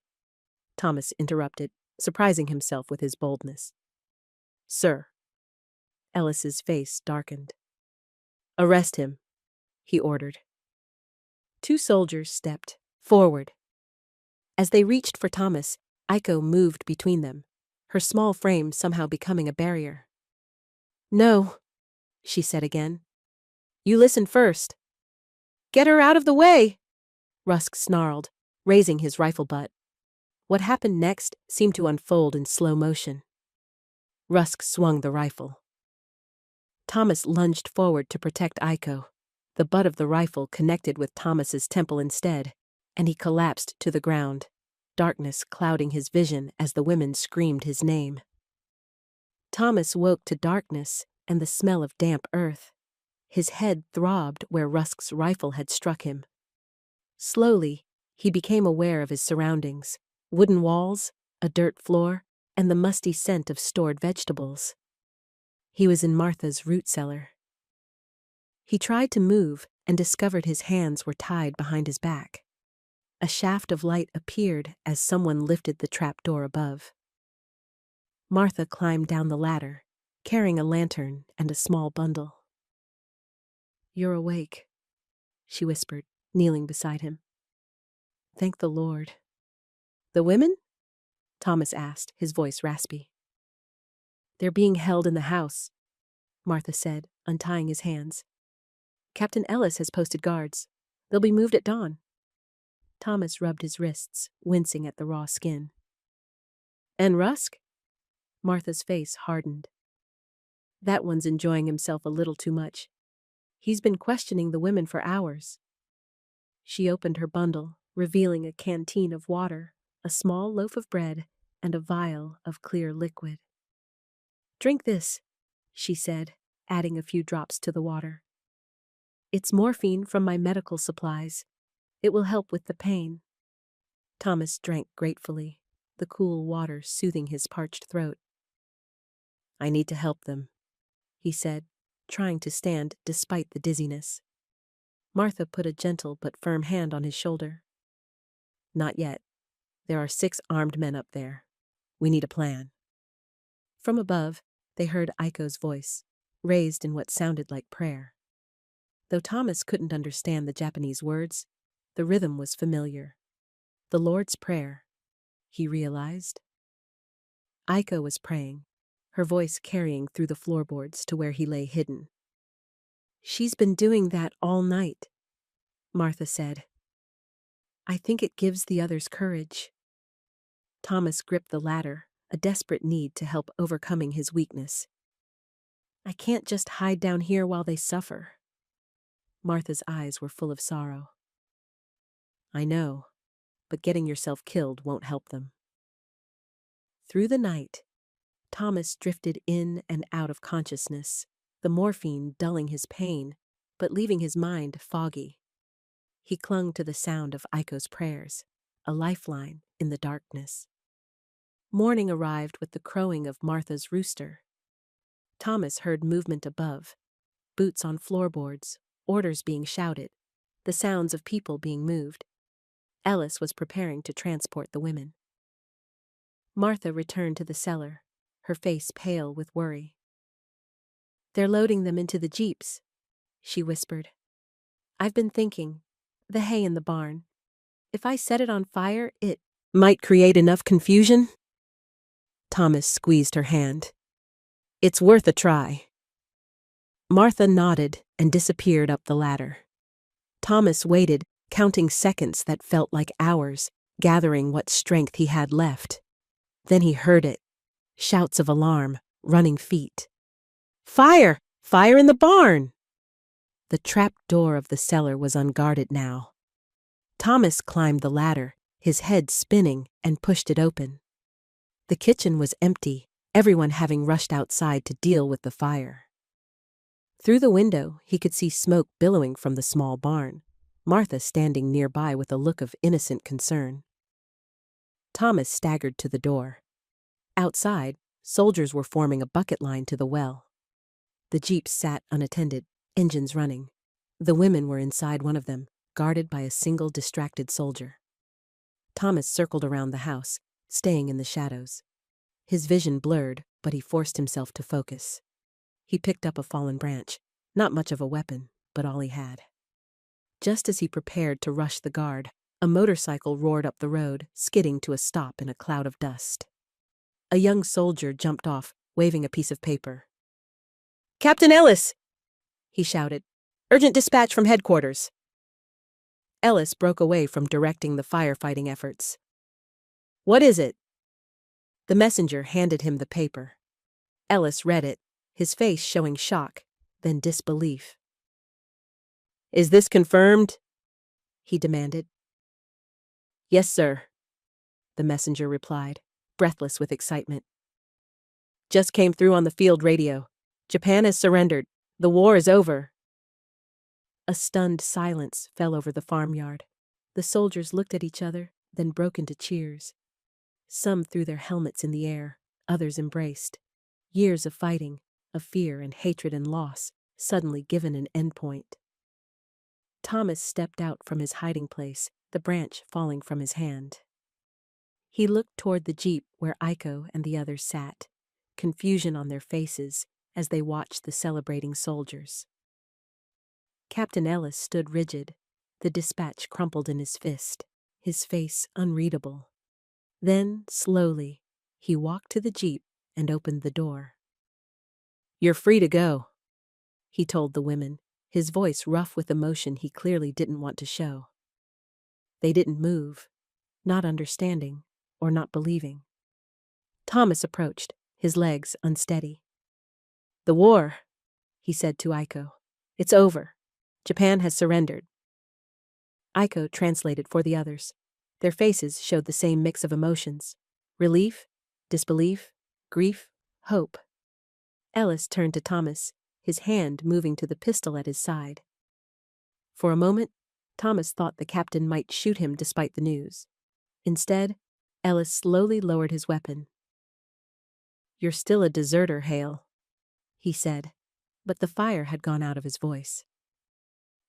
Thomas interrupted, surprising himself with his boldness. "Sir." Ellis's face darkened. "Arrest him," he ordered. Two soldiers stepped forward. As they reached for Thomas, Aiko moved between them, her small frame somehow becoming a barrier. "No," she said again. "You listen first." "Get her out of the way!" Rusk snarled, raising his rifle butt. What happened next seemed to unfold in slow motion. Rusk swung the rifle. Thomas lunged forward to protect Aiko. The butt of the rifle connected with Thomas's temple instead, and he collapsed to the ground, darkness clouding his vision as the women screamed his name. Thomas woke to darkness and the smell of damp earth. His head throbbed where Rusk's rifle had struck him. Slowly, he became aware of his surroundings: wooden walls, a dirt floor, and the musty scent of stored vegetables. He was in Martha's root cellar. He tried to move and discovered his hands were tied behind his back. A shaft of light appeared as someone lifted the trap door above. Martha climbed down the ladder, carrying a lantern and a small bundle. "You're awake," she whispered, kneeling beside him. "Thank the Lord." "The women?" Thomas asked, his voice raspy. "They're being held in the house," Martha said, untying his hands. "Captain Ellis has posted guards. They'll be moved at dawn." Thomas rubbed his wrists, wincing at the raw skin. "And Rusk?" Martha's face hardened. "That one's enjoying himself a little too much. He's been questioning the women for hours." She opened her bundle, revealing a canteen of water, a small loaf of bread, and a vial of clear liquid. "Drink this," she said, adding a few drops to the water. "It's morphine from my medical supplies. It will help with the pain." Thomas drank gratefully, the cool water soothing his parched throat. "I need to help them," he said, trying to stand despite the dizziness. Martha put a gentle but firm hand on his shoulder. "Not yet. There are 6 armed men up there. We need a plan." From above, they heard Aiko's voice, raised in what sounded like prayer. Though Thomas couldn't understand the Japanese words, the rhythm was familiar. The Lord's Prayer, he realized. Aiko was praying, her voice carrying through the floorboards to where he lay hidden. "She's been doing that all night," Martha said. "I think it gives the others courage." Thomas gripped the ladder, a desperate need to help overcoming his weakness. "I can't just hide down here while they suffer." Martha's eyes were full of sorrow. "I know, but getting yourself killed won't help them." Through the night, Thomas drifted in and out of consciousness, the morphine dulling his pain, but leaving his mind foggy. He clung to the sound of Aiko's prayers, a lifeline in the darkness. Morning arrived with the crowing of Martha's rooster. Thomas heard movement above, boots on floorboards, orders being shouted, the sounds of people being moved. Ellis was preparing to transport the women. Martha returned to the cellar, her face pale with worry. "They're loading them into the jeeps," she whispered. "I've been thinking, the hay in the barn. If I set it on fire, it might create enough confusion." Thomas squeezed her hand. "It's worth a try." Martha nodded and disappeared up the ladder. Thomas waited, counting seconds that felt like hours, gathering what strength he had left. Then he heard it. Shouts of alarm, running feet. "Fire! Fire in the barn!" The trap door of the cellar was unguarded now. Thomas climbed the ladder, his head spinning, and pushed it open. The kitchen was empty, everyone having rushed outside to deal with the fire. Through the window, he could see smoke billowing from the small barn, Martha standing nearby with a look of innocent concern. Thomas staggered to the door. Outside, soldiers were forming a bucket line to the well. The jeeps sat unattended, engines running. The women were inside one of them, guarded by a single distracted soldier. Thomas circled around the house, staying in the shadows. His vision blurred, but he forced himself to focus. He picked up a fallen branch, not much of a weapon, but all he had. Just as he prepared to rush the guard, a motorcycle roared up the road, skidding to a stop in a cloud of dust. A young soldier jumped off, waving a piece of paper. "Captain Ellis!" he shouted. "Urgent dispatch from headquarters." Ellis broke away from directing the firefighting efforts. "What is it?" The messenger handed him the paper. Ellis read it, his face showing shock, then disbelief. "Is this confirmed?" he demanded. "Yes, sir," the messenger replied, breathless with excitement. "Just came through on the field radio. Japan has surrendered. The war is over." A stunned silence fell over the farmyard. The soldiers looked at each other, then broke into cheers. Some threw their helmets in the air, others embraced. Years of fighting, of fear and hatred and loss, suddenly given an endpoint. Thomas stepped out from his hiding place, the branch falling from his hand. He looked toward the jeep where Iko and the others sat, confusion on their faces as they watched the celebrating soldiers. Captain Ellis stood rigid, the dispatch crumpled in his fist, his face unreadable. Then, slowly, he walked to the jeep and opened the door. "You're free to go," he told the women, his voice rough with emotion he clearly didn't want to show. They didn't move, not understanding or not believing. Thomas approached, his legs unsteady. "The war," he said to Iko. "It's over. Japan has surrendered." Iko translated for the others. Their faces showed the same mix of emotions: relief, disbelief, grief, hope. Ellis turned to Thomas, his hand moving to the pistol at his side. For a moment, Thomas thought the captain might shoot him despite the news. Instead, Ellis slowly lowered his weapon. "You're still a deserter, Hale," he said, but the fire had gone out of his voice.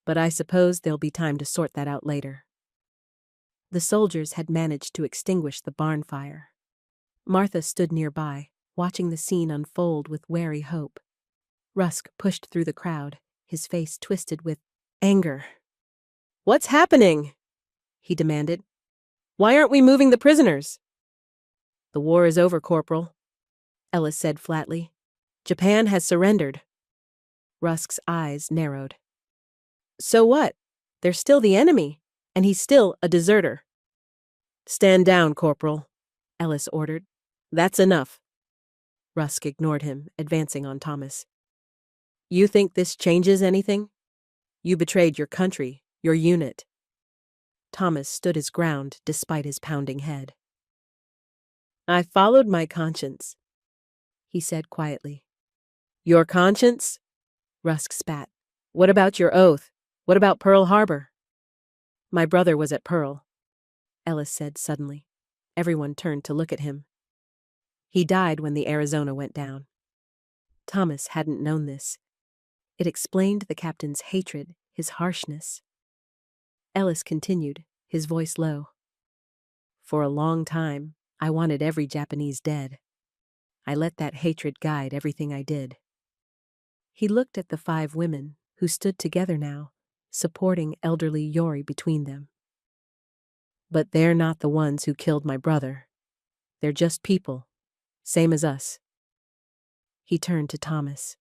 "But I suppose there'll be time to sort that out later." The soldiers had managed to extinguish the barn fire. Martha stood nearby, watching the scene unfold with wary hope. Rusk pushed through the crowd, his face twisted with anger. "What's happening?" he demanded. "Why aren't we moving the prisoners?" "The war is over, Corporal," Ellis said flatly. "Japan has surrendered." Rusk's eyes narrowed. "So what? They're still the enemy, and he's still a deserter." "Stand down, Corporal," Ellis ordered. "That's enough." Rusk ignored him, advancing on Thomas. "You think this changes anything? You betrayed your country, your unit." Thomas stood his ground despite his pounding head. "I followed my conscience," he said quietly. "Your conscience?" Rusk spat. "What about your oath? What about Pearl Harbor?" "My brother was at Pearl," Ellis said suddenly. Everyone turned to look at him. He died when the Arizona went down. Thomas hadn't known this. It explained the captain's hatred, his harshness. Ellis continued, his voice low. For a long time, I wanted every Japanese dead. I let that hatred guide everything I did. He looked at the 5 women, who stood together now, supporting elderly Yori between them. But they're not the ones who killed my brother. They're just people, same as us. He turned to Thomas.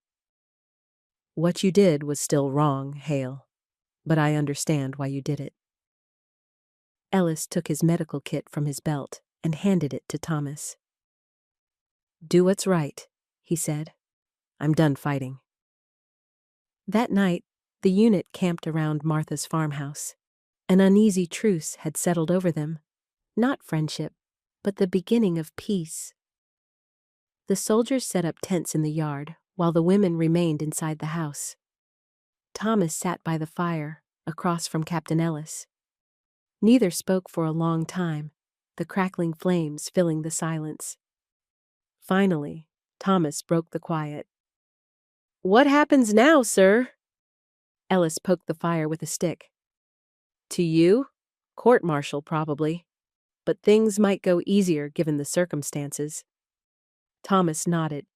What you did was still wrong, Hale, but I understand why you did it. Ellis took his medical kit from his belt and handed it to Thomas. Do what's right, he said. I'm done fighting. That night, the unit camped around Martha's farmhouse. An uneasy truce had settled over them, not friendship, but the beginning of peace. The soldiers set up tents in the yard, while the women remained inside the house. Thomas sat by the fire, across from Captain Ellis. Neither spoke for a long time, the crackling flames filling the silence. Finally, Thomas broke the quiet. What happens now, sir? Ellis poked the fire with a stick. To you? Court-martial, probably. But things might go easier given the circumstances. Thomas nodded.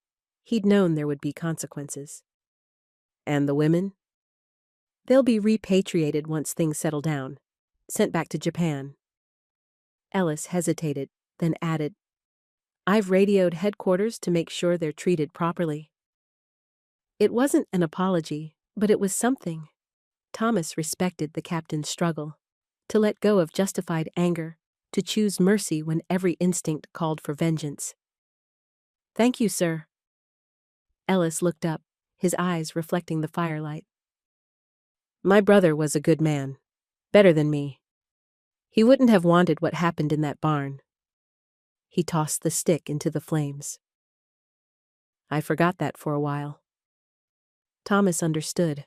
He'd known there would be consequences. And the women? They'll be repatriated once things settle down. Sent back to Japan. Ellis hesitated, then added, I've radioed headquarters to make sure they're treated properly. It wasn't an apology, but it was something. Thomas respected the captain's struggle. To let go of justified anger, to choose mercy when every instinct called for vengeance. Thank you, sir. Ellis looked up, his eyes reflecting the firelight. My brother was a good man. Better than me. He wouldn't have wanted what happened in that barn. He tossed the stick into the flames. I forgot that for a while. Thomas understood.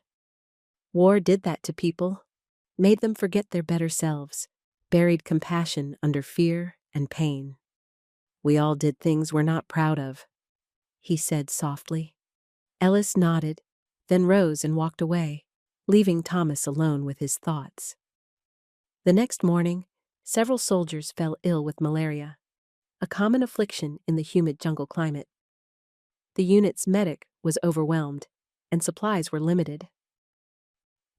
War did that to people, made them forget their better selves, buried compassion under fear and pain. We all did things we're not proud of, he said softly. Ellis nodded, then rose and walked away, leaving Thomas alone with his thoughts. The next morning, several soldiers fell ill with malaria, a common affliction in the humid jungle climate. The unit's medic was overwhelmed, and supplies were limited.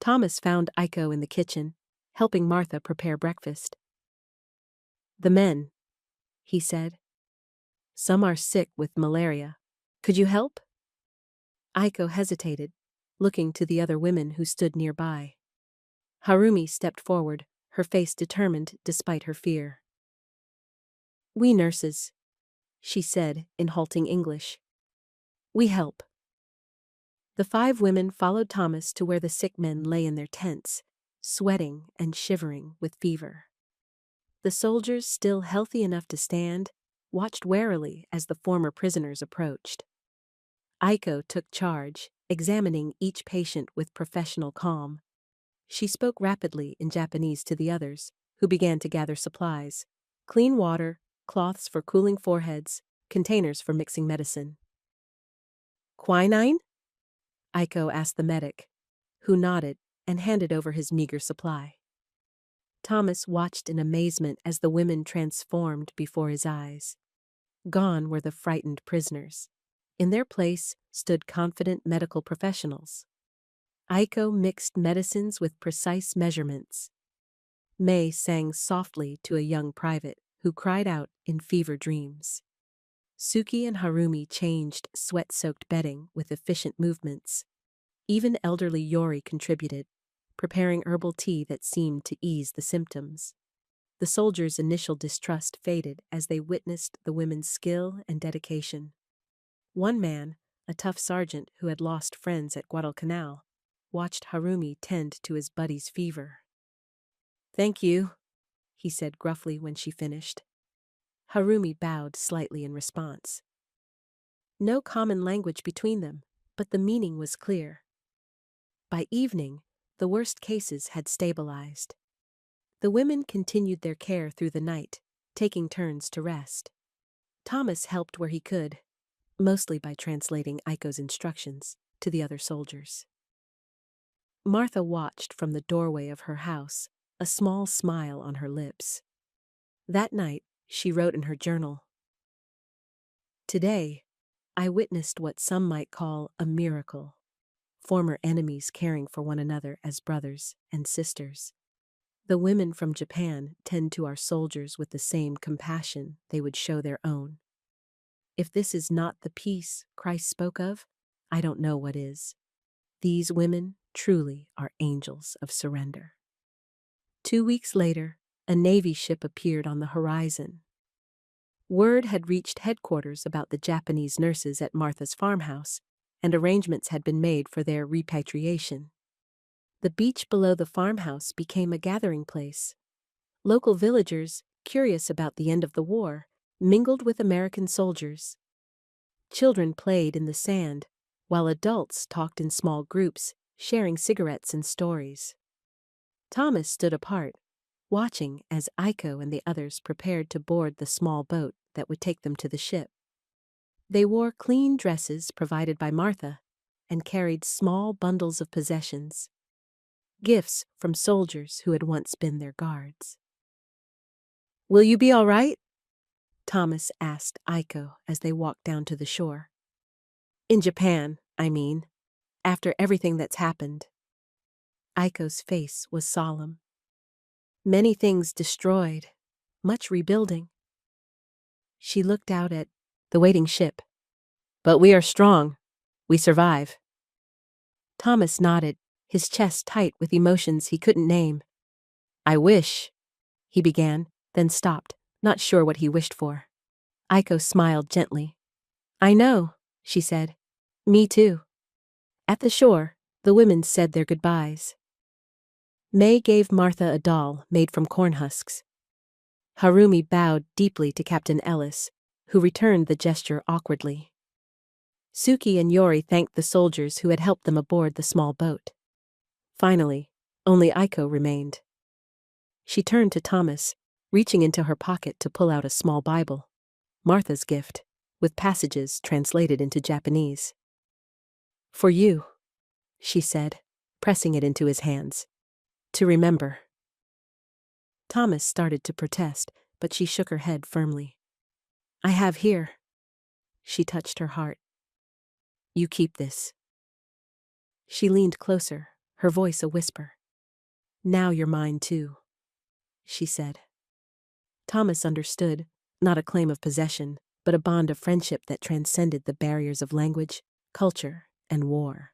Thomas found Aiko in the kitchen, helping Martha prepare breakfast. The men, he said. Some are sick with malaria. Could you help? Aiko hesitated, looking to the other women who stood nearby. Harumi stepped forward, her face determined despite her fear. We nurses, she said in halting English. We help. The 5 women followed Thomas to where the sick men lay in their tents, sweating and shivering with fever. The soldiers, still healthy enough to stand, watched warily as the former prisoners approached. Aiko took charge, examining each patient with professional calm. She spoke rapidly in Japanese to the others, who began to gather supplies: clean water, cloths for cooling foreheads, containers for mixing medicine. Quinine? Aiko asked the medic, who nodded and handed over his meager supply. Thomas watched in amazement as the women transformed before his eyes. Gone were the frightened prisoners. In their place stood confident medical professionals. Aiko mixed medicines with precise measurements. May sang softly to a young private who cried out in fever dreams. Suki and Harumi changed sweat-soaked bedding with efficient movements. Even elderly Yori contributed, preparing herbal tea that seemed to ease the symptoms. The soldiers' initial distrust faded as they witnessed the women's skill and dedication. One man, a tough sergeant who had lost friends at Guadalcanal, watched Harumi tend to his buddy's fever. Thank you, he said gruffly when she finished. Harumi bowed slightly in response. No common language between them, but the meaning was clear. By evening, the worst cases had stabilized. The women continued their care through the night, taking turns to rest. Thomas helped where he could, mostly by translating Aiko's instructions to the other soldiers. Martha watched from the doorway of her house, a small smile on her lips. That night, she wrote in her journal, "Today, I witnessed what some might call a miracle. Former enemies caring for one another as brothers and sisters. The women from Japan tend to our soldiers with the same compassion they would show their own. If this is not the peace Christ spoke of, I don't know what is. These women truly are angels of surrender." 2 weeks later, a Navy ship appeared on the horizon. Word had reached headquarters about the Japanese nurses at Martha's farmhouse, and arrangements had been made for their repatriation. The beach below the farmhouse became a gathering place. Local villagers, curious about the end of the war, mingled with American soldiers. Children played in the sand, while adults talked in small groups, sharing cigarettes and stories. Thomas stood apart, watching as Aiko and the others prepared to board the small boat that would take them to the ship. They wore clean dresses provided by Martha and carried small bundles of possessions, gifts from soldiers who had once been their guards. "Will you be all right?" Thomas asked Aiko as they walked down to the shore. "In Japan, I mean, after everything that's happened." Aiko's face was solemn. "Many things destroyed, much rebuilding." She looked out at the waiting ship. "But we are strong. We survive." Thomas nodded, his chest tight with emotions he couldn't name. "I wish," he began, then stopped, not sure what he wished for. Aiko smiled gently. "I know," she said. "Me too." At the shore, the women said their goodbyes. May gave Martha a doll made from corn husks. Harumi bowed deeply to Captain Ellis, who returned the gesture awkwardly. Suki and Yori thanked the soldiers who had helped them aboard the small boat. Finally, only Aiko remained. She turned to Thomas, reaching into her pocket to pull out a small Bible, Martha's gift, with passages translated into Japanese. "For you," she said, pressing it into his hands. "To remember." Thomas started to protest, but she shook her head firmly. "I have here." She touched her heart. "You keep this." She leaned closer, her voice a whisper. "Now you're mine too," she said. Thomas understood, not a claim of possession, but a bond of friendship that transcended the barriers of language, culture, and war.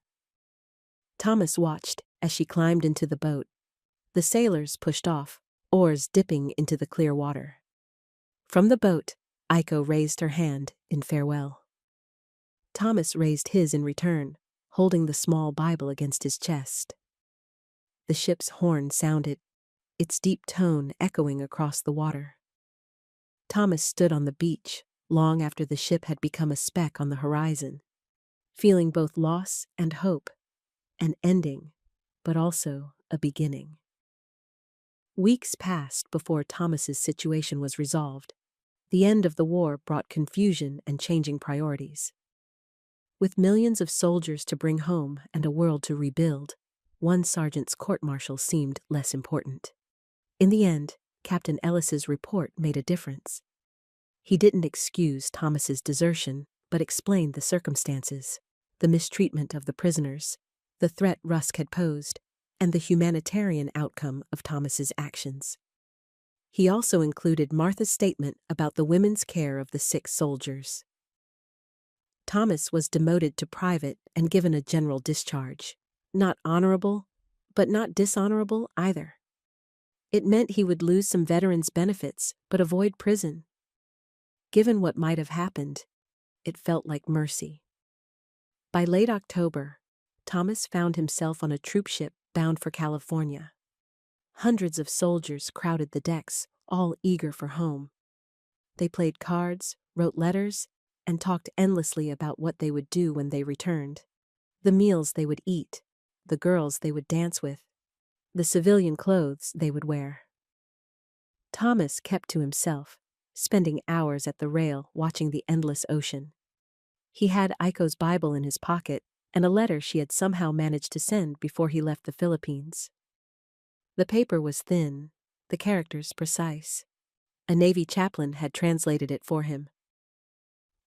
Thomas watched as she climbed into the boat. The sailors pushed off, oars dipping into the clear water. From the boat, Aiko raised her hand in farewell. Thomas raised his in return, holding the small Bible against his chest. The ship's horn sounded, its deep tone echoing across the water. Thomas stood on the beach, long after the ship had become a speck on the horizon, feeling both loss and hope, an ending, but also a beginning. Weeks passed before Thomas's situation was resolved. The end of the war brought confusion and changing priorities. With millions of soldiers to bring home and a world to rebuild, one sergeant's court-martial seemed less important. In the end, Captain Ellis's report made a difference. He didn't excuse Thomas's desertion, but explained the circumstances, the mistreatment of the prisoners, the threat Rusk had posed, and the humanitarian outcome of Thomas's actions. He also included Martha's statement about the women's care of the sick soldiers. Thomas was demoted to private and given a general discharge. Not honorable, but not dishonorable either. It meant he would lose some veterans' benefits, but avoid prison. Given what might have happened, it felt like mercy. By late October, Thomas found himself on a troop ship bound for California. Hundreds of soldiers crowded the decks, all eager for home. They played cards, wrote letters, and talked endlessly about what they would do when they returned. The meals they would eat, the girls they would dance with, the civilian clothes they would wear. Thomas kept to himself, spending hours at the rail watching the endless ocean. He had Aiko's Bible in his pocket and a letter she had somehow managed to send before he left the Philippines. The paper was thin, the characters precise. A Navy chaplain had translated it for him.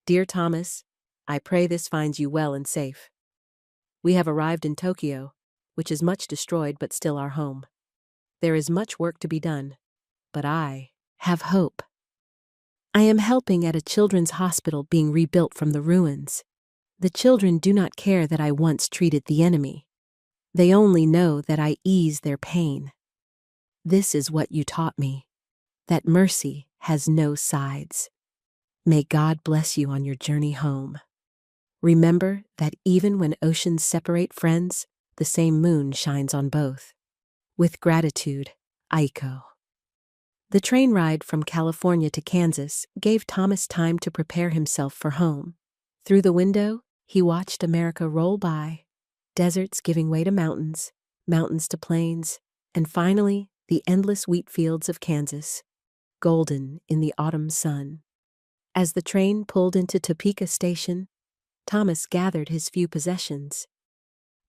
"Dear Thomas, I pray this finds you well and safe. We have arrived in Tokyo, which is much destroyed but still our home. There is much work to be done, but I have hope. I am helping at a children's hospital being rebuilt from the ruins. The children do not care that I once treated the enemy. They only know that I ease their pain. This is what you taught me, that mercy has no sides. May God bless you on your journey home. Remember that even when oceans separate friends, the same moon shines on both. With gratitude, Aiko." The train ride from California to Kansas gave Thomas time to prepare himself for home. Through the window, he watched America roll by, deserts giving way to mountains, mountains to plains, and finally, the endless wheat fields of Kansas, golden in the autumn sun. As the train pulled into Topeka Station, Thomas gathered his few possessions.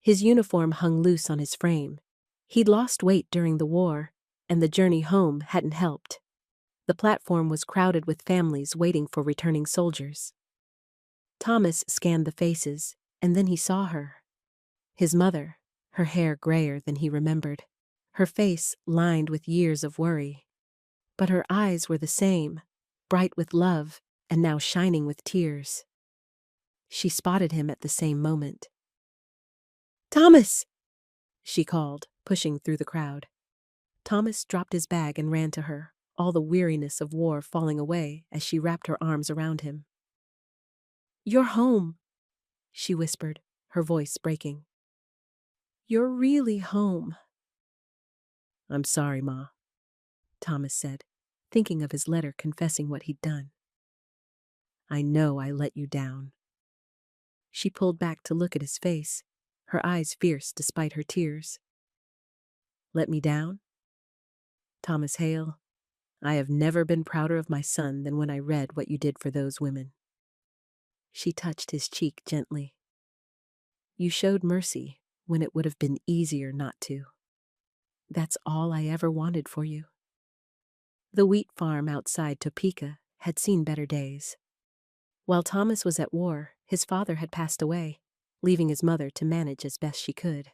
His uniform hung loose on his frame. He'd lost weight during the war, and the journey home hadn't helped. The platform was crowded with families waiting for returning soldiers. Thomas scanned the faces, and then he saw her. His mother, her hair grayer than he remembered, her face lined with years of worry. But her eyes were the same, bright with love, and now shining with tears. She spotted him at the same moment. "Thomas!" she called, pushing through the crowd. Thomas dropped his bag and ran to her, all the weariness of war falling away as she wrapped her arms around him. "You're home," she whispered, her voice breaking. "You're really home." "I'm sorry, Ma," Thomas said, thinking of his letter confessing what he'd done. "I know I let you down." She pulled back to look at his face, her eyes fierce despite her tears. "Let me down? Thomas Hale, I have never been prouder of my son than when I read what you did for those women." She touched his cheek gently. "You showed mercy when it would have been easier not to. That's all I ever wanted for you." The wheat farm outside Topeka had seen better days. While Thomas was at war, his father had passed away, leaving his mother to manage as best she could.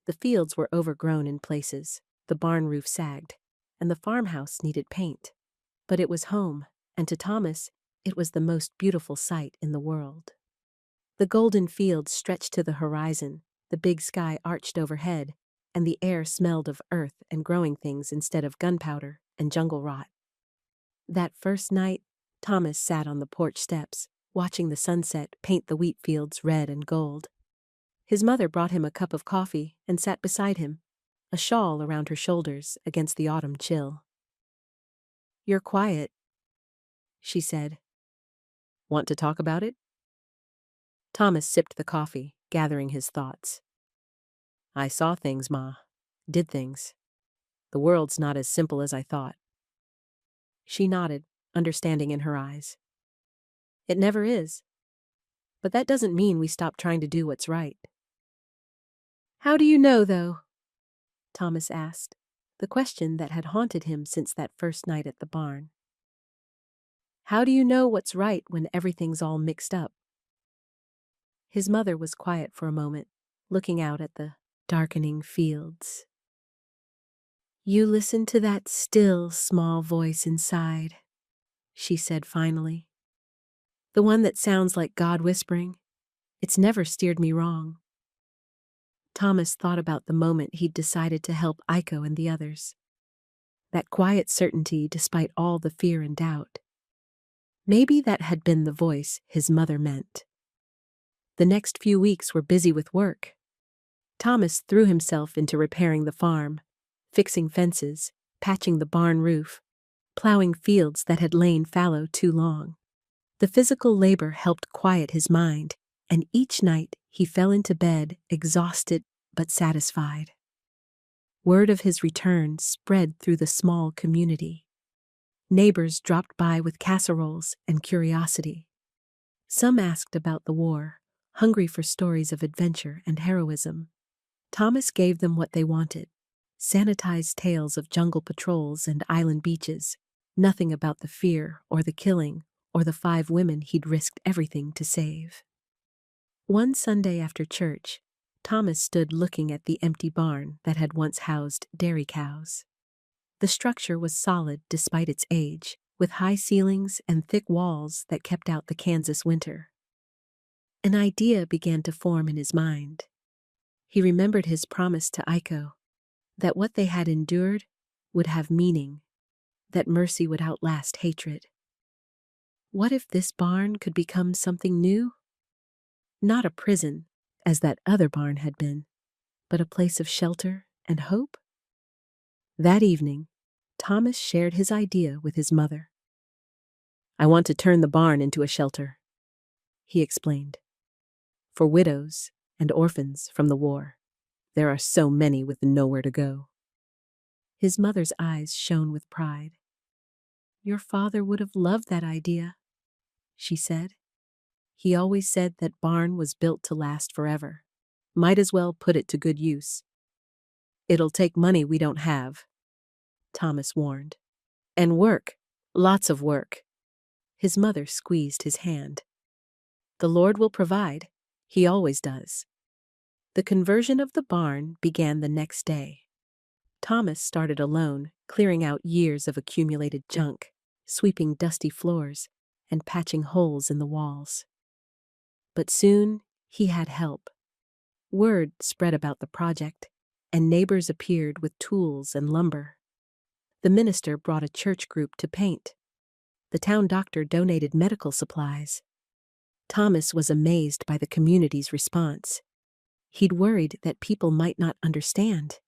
The fields were overgrown in places, the barn roof sagged, and the farmhouse needed paint. But it was home, and to Thomas, it was the most beautiful sight in the world. The golden fields stretched to the horizon, the big sky arched overhead, and the air smelled of earth and growing things instead of gunpowder and jungle rot. That first night, Thomas sat on the porch steps, watching the sunset paint the wheat fields red and gold. His mother brought him a cup of coffee and sat beside him, a shawl around her shoulders against the autumn chill. "You're quiet," she said. "Want to talk about it?" Thomas sipped the coffee, gathering his thoughts. "I saw things, Ma. Did things. The world's not as simple as I thought." She nodded, understanding in her eyes. "It never is. But that doesn't mean we stop trying to do what's right." "How do you know, though?" Thomas asked, the question that had haunted him since that first night at the barn. "How do you know what's right when everything's all mixed up?" His mother was quiet for a moment, looking out at the darkening fields. "You listen to that still, small voice inside," she said finally. "The one that sounds like God whispering. It's never steered me wrong." Thomas thought about the moment he'd decided to help Aiko and the others. That quiet certainty despite all the fear and doubt. Maybe that had been the voice his mother meant. The next few weeks were busy with work. Thomas threw himself into repairing the farm, fixing fences, patching the barn roof, plowing fields that had lain fallow too long. The physical labor helped quiet his mind, and each night he fell into bed exhausted but satisfied. Word of his return spread through the small community. Neighbors dropped by with casseroles and curiosity. Some asked about the war, hungry for stories of adventure and heroism. Thomas gave them what they wanted: sanitized tales of jungle patrols and island beaches, nothing about the fear or the killing or the 5 women he'd risked everything to save. One Sunday after church, Thomas stood looking at the empty barn that had once housed dairy cows. The structure was solid despite its age, with high ceilings and thick walls that kept out the Kansas winter. An idea began to form in his mind. He remembered his promise to Iko, that what they had endured would have meaning, that mercy would outlast hatred. What if this barn could become something new? Not a prison, as that other barn had been, but a place of shelter and hope? That evening, Thomas shared his idea with his mother. "I want to turn the barn into a shelter," he explained, "for widows and orphans from the war. There are so many with nowhere to go." His mother's eyes shone with pride. "Your father would have loved that idea," she said. "He always said that barn was built to last forever. Might as well put it to good use." "It'll take money we don't have," Thomas warned. "And work, lots of work." His mother squeezed his hand. "The Lord will provide. He always does." The conversion of the barn began the next day. Thomas started alone, clearing out years of accumulated junk, sweeping dusty floors, and patching holes in the walls. But soon he had help. Word spread about the project, and neighbors appeared with tools and lumber. The minister brought a church group to paint. The town doctor donated medical supplies. Thomas was amazed by the community's response. He'd worried that people might not understand,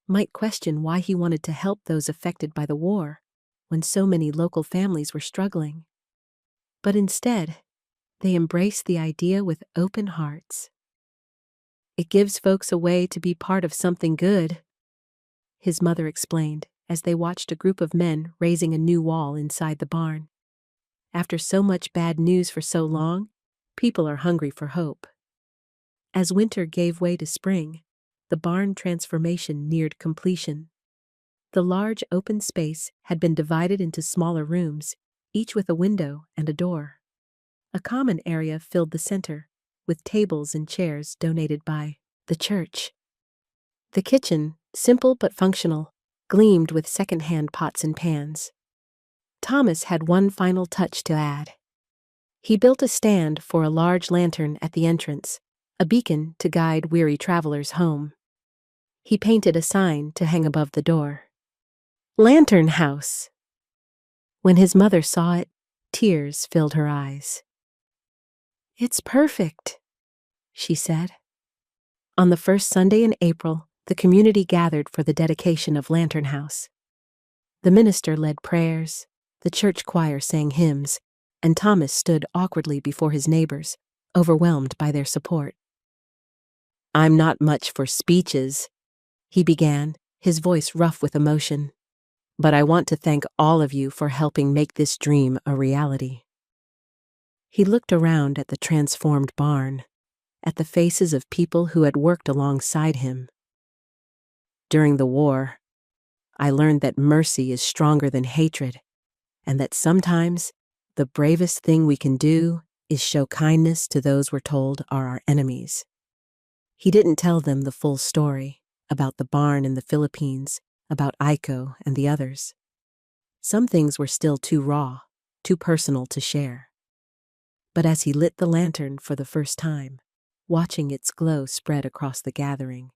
might question why he wanted to help those affected by the war, when so many local families were struggling. But instead, they embraced the idea with open hearts. "It gives folks a way to be part of something good," his mother explained as they watched a group of men raising a new wall inside the barn. After so much bad news for so long, people are hungry for hope. As winter gave way to spring, the barn transformation neared completion. The large open space had been divided into smaller rooms, each with a window and a door. A common area filled the center, with tables and chairs donated by the church. The kitchen, simple but functional, gleamed with second-hand pots and pans. Thomas had one final touch to add. He built a stand for a large lantern at the entrance, a beacon to guide weary travelers home. He painted a sign to hang above the door. "Lantern House." When his mother saw it, tears filled her eyes. "It's perfect," she said. On the first Sunday in April, the community gathered for the dedication of Lantern House. The minister led prayers, the church choir sang hymns, and Thomas stood awkwardly before his neighbors, overwhelmed by their support. "I'm not much for speeches," he began, his voice rough with emotion. "But I want to thank all of you for helping make this dream a reality." He looked around at the transformed barn, at the faces of people who had worked alongside him. "During the war, I learned that mercy is stronger than hatred, and that sometimes the bravest thing we can do is show kindness to those we're told are our enemies." He didn't tell them the full story about the barn in the Philippines, about Iko and the others. Some things were still too raw, too personal to share. But as he lit the lantern for the first time, watching its glow spread across the gathering,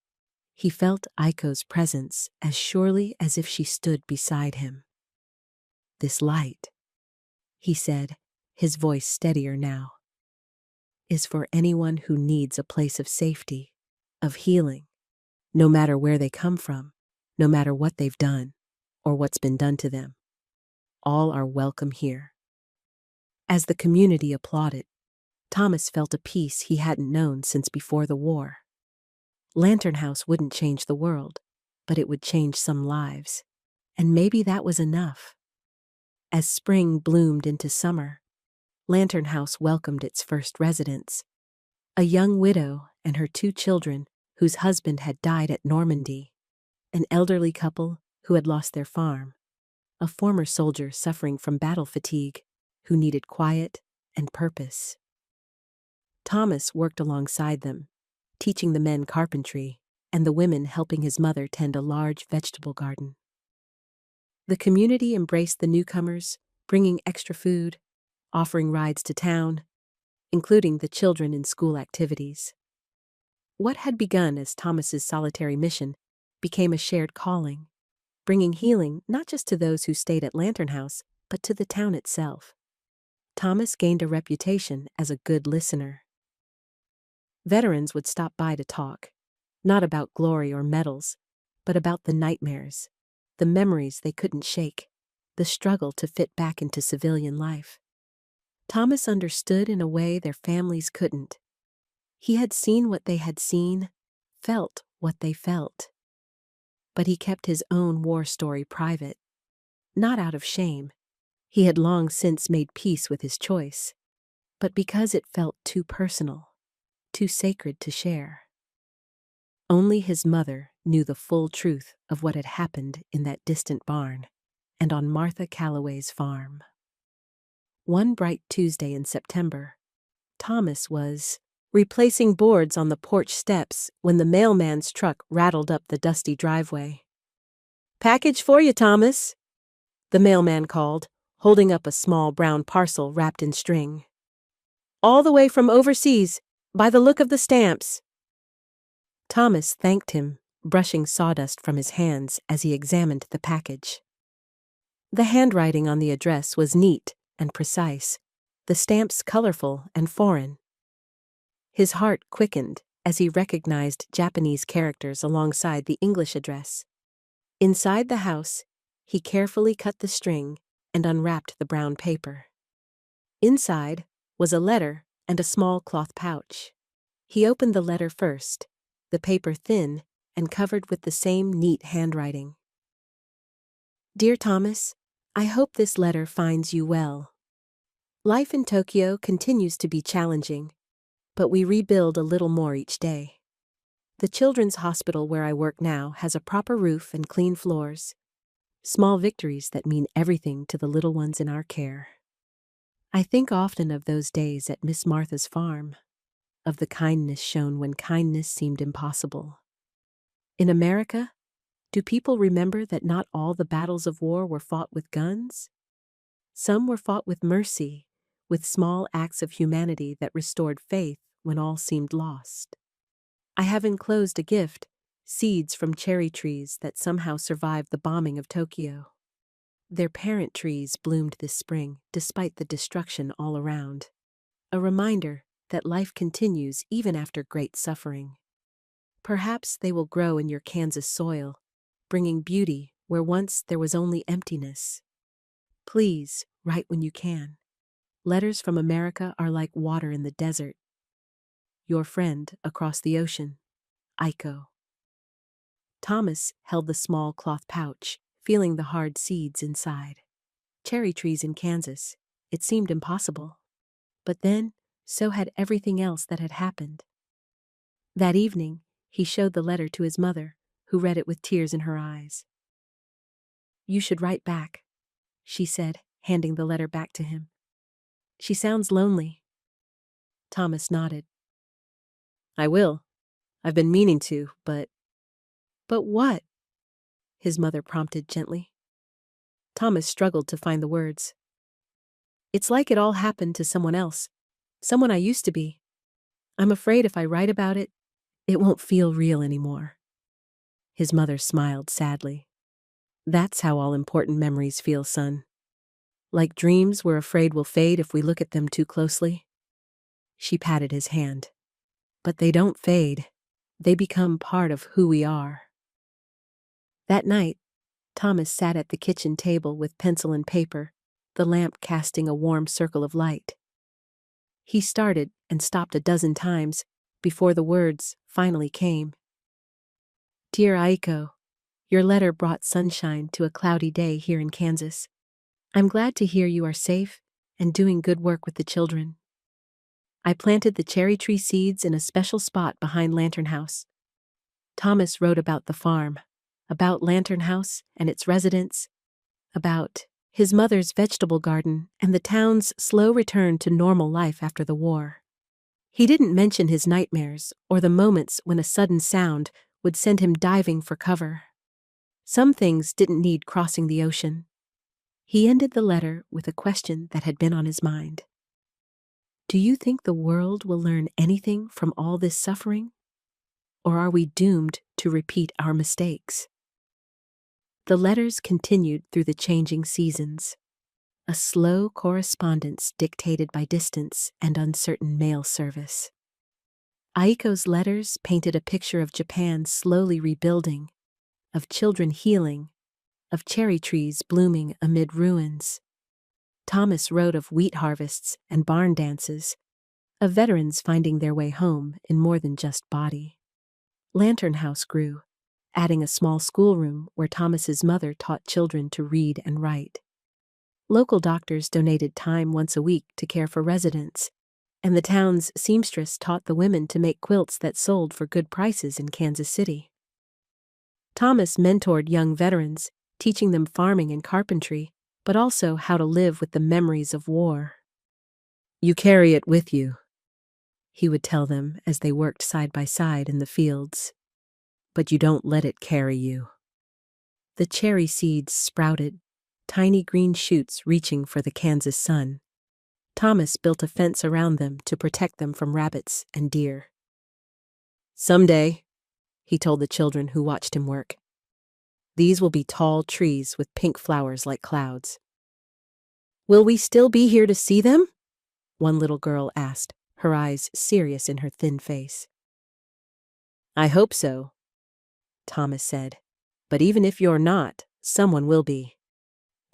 he felt Aiko's presence as surely as if she stood beside him. "This light," he said, his voice steadier now, "is for anyone who needs a place of safety, of healing, no matter where they come from, no matter what they've done, or what's been done to them. All are welcome here." As the community applauded, Thomas felt a peace he hadn't known since before the war. Lantern House wouldn't change the world, but it would change some lives. And maybe that was enough. As spring bloomed into summer, Lantern House welcomed its first residents, a young widow and her 2 children whose husband had died at Normandy, an elderly couple who had lost their farm, a former soldier suffering from battle fatigue who needed quiet and purpose. Thomas worked alongside them, teaching the men carpentry and the women helping his mother tend a large vegetable garden. The community embraced the newcomers, bringing extra food, offering rides to town, including the children in school activities. What had begun as Thomas's solitary mission became a shared calling, bringing healing not just to those who stayed at Lantern House, but to the town itself. Thomas gained a reputation as a good listener. Veterans would stop by to talk, not about glory or medals, but about the nightmares, the memories they couldn't shake, the struggle to fit back into civilian life. Thomas understood in a way their families couldn't. He had seen what they had seen, felt what they felt. But he kept his own war story private, not out of shame. He had long since made peace with his choice, but because it felt too personal, too sacred to share. Only his mother knew the full truth of what had happened in that distant barn and on Martha Calloway's farm. One bright Tuesday in September, Thomas was replacing boards on the porch steps when the mailman's truck rattled up the dusty driveway. "Package for you, Thomas," the mailman called, holding up a small brown parcel wrapped in string. "All the way from overseas, by the look of the stamps." Thomas thanked him, brushing sawdust from his hands as he examined the package. The handwriting on the address was neat and precise, the stamps colorful and foreign. His heart quickened as he recognized Japanese characters alongside the English address. Inside the house, he carefully cut the string and unwrapped the brown paper. Inside was a letter and a small cloth pouch. He opened the letter first, the paper thin and covered with the same neat handwriting. "Dear Thomas, I hope this letter finds you well. Life in Tokyo continues to be challenging, but we rebuild a little more each day. The children's hospital where I work now has a proper roof and clean floors, small victories that mean everything to the little ones in our care. I think often of those days at Miss Martha's farm, of the kindness shown when kindness seemed impossible. In America, do people remember that not all the battles of war were fought with guns? Some were fought with mercy, with small acts of humanity that restored faith when all seemed lost. I have enclosed a gift, seeds from cherry trees that somehow survived the bombing of Tokyo. Their parent trees bloomed this spring, despite the destruction all around. A reminder that life continues even after great suffering. Perhaps they will grow in your Kansas soil, bringing beauty where once there was only emptiness. Please, write when you can. Letters from America are like water in the desert. Your friend across the ocean, Aiko." Thomas held the small cloth pouch, feeling the hard seeds inside. Cherry trees in Kansas. It seemed impossible. But then, so had everything else that had happened. That evening, he showed the letter to his mother, who read it with tears in her eyes. "You should write back," she said, handing the letter back to him. "She sounds lonely." Thomas nodded. "I will. I've been meaning to, but..." "But what?" his mother prompted gently. Thomas struggled to find the words. "It's like it all happened to someone else, someone I used to be. I'm afraid if I write about it, it won't feel real anymore." His mother smiled sadly. "That's how all important memories feel, son. Like dreams we're afraid will fade if we look at them too closely." She patted his hand. "But they don't fade. They become part of who we are." That night, Thomas sat at the kitchen table with pencil and paper, the lamp casting a warm circle of light. He started and stopped a dozen times before the words finally came. "Dear Aiko, your letter brought sunshine to a cloudy day here in Kansas. I'm glad to hear you are safe and doing good work with the children. I planted the cherry tree seeds in a special spot behind Lantern House. Thomas wrote about the farm, about Lantern House and its residents, about his mother's vegetable garden and the town's slow return to normal life after the war. He didn't mention his nightmares or the moments when a sudden sound would send him diving for cover. Some things didn't need crossing the ocean. He ended the letter with a question that had been on his mind. Do you think the world will learn anything from all this suffering? Or are we doomed to repeat our mistakes? The letters continued through the changing seasons, a slow correspondence dictated by distance and uncertain mail service. Aiko's letters painted a picture of Japan slowly rebuilding, of children healing, of cherry trees blooming amid ruins. Thomas wrote of wheat harvests and barn dances, of veterans finding their way home in more than just body. Lantern House grew, adding a small schoolroom where Thomas's mother taught children to read and write. Local doctors donated time once a week to care for residents, and the town's seamstress taught the women to make quilts that sold for good prices in Kansas City. Thomas mentored young veterans, teaching them farming and carpentry, but also how to live with the memories of war. You carry it with you, he would tell them as they worked side by side in the fields. But you don't let it carry you. The cherry seeds sprouted, tiny green shoots reaching for the Kansas sun. Thomas built a fence around them to protect them from rabbits and deer. Someday, he told the children who watched him work, these will be tall trees with pink flowers like clouds. Will we still be here to see them? One little girl asked, her eyes serious in her thin face. I hope so, Thomas said. But even if you're not, someone will be.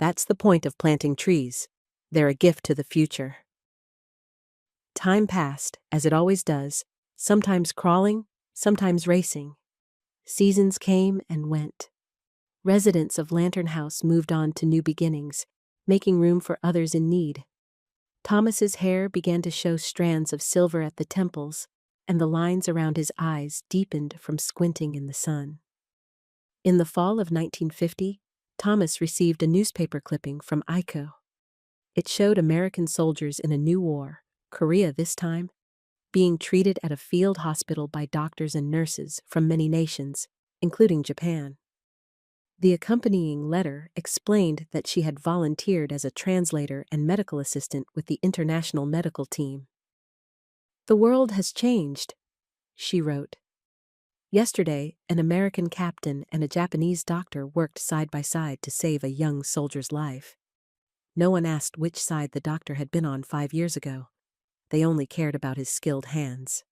That's the point of planting trees. They're a gift to the future. Time passed, as it always does, sometimes crawling, sometimes racing. Seasons came and went. Residents of Lantern House moved on to new beginnings, making room for others in need. Thomas's hair began to show strands of silver at the temples, and the lines around his eyes deepened from squinting in the sun. In the fall of 1950, Thomas received a newspaper clipping from Aiko. It showed American soldiers in a new war, Korea this time, being treated at a field hospital by doctors and nurses from many nations, including Japan. The accompanying letter explained that she had volunteered as a translator and medical assistant with the international medical team. The world has changed, she wrote. Yesterday, an American captain and a Japanese doctor worked side by side to save a young soldier's life. No one asked which side the doctor had been on 5 years ago. They only cared about his skilled hands.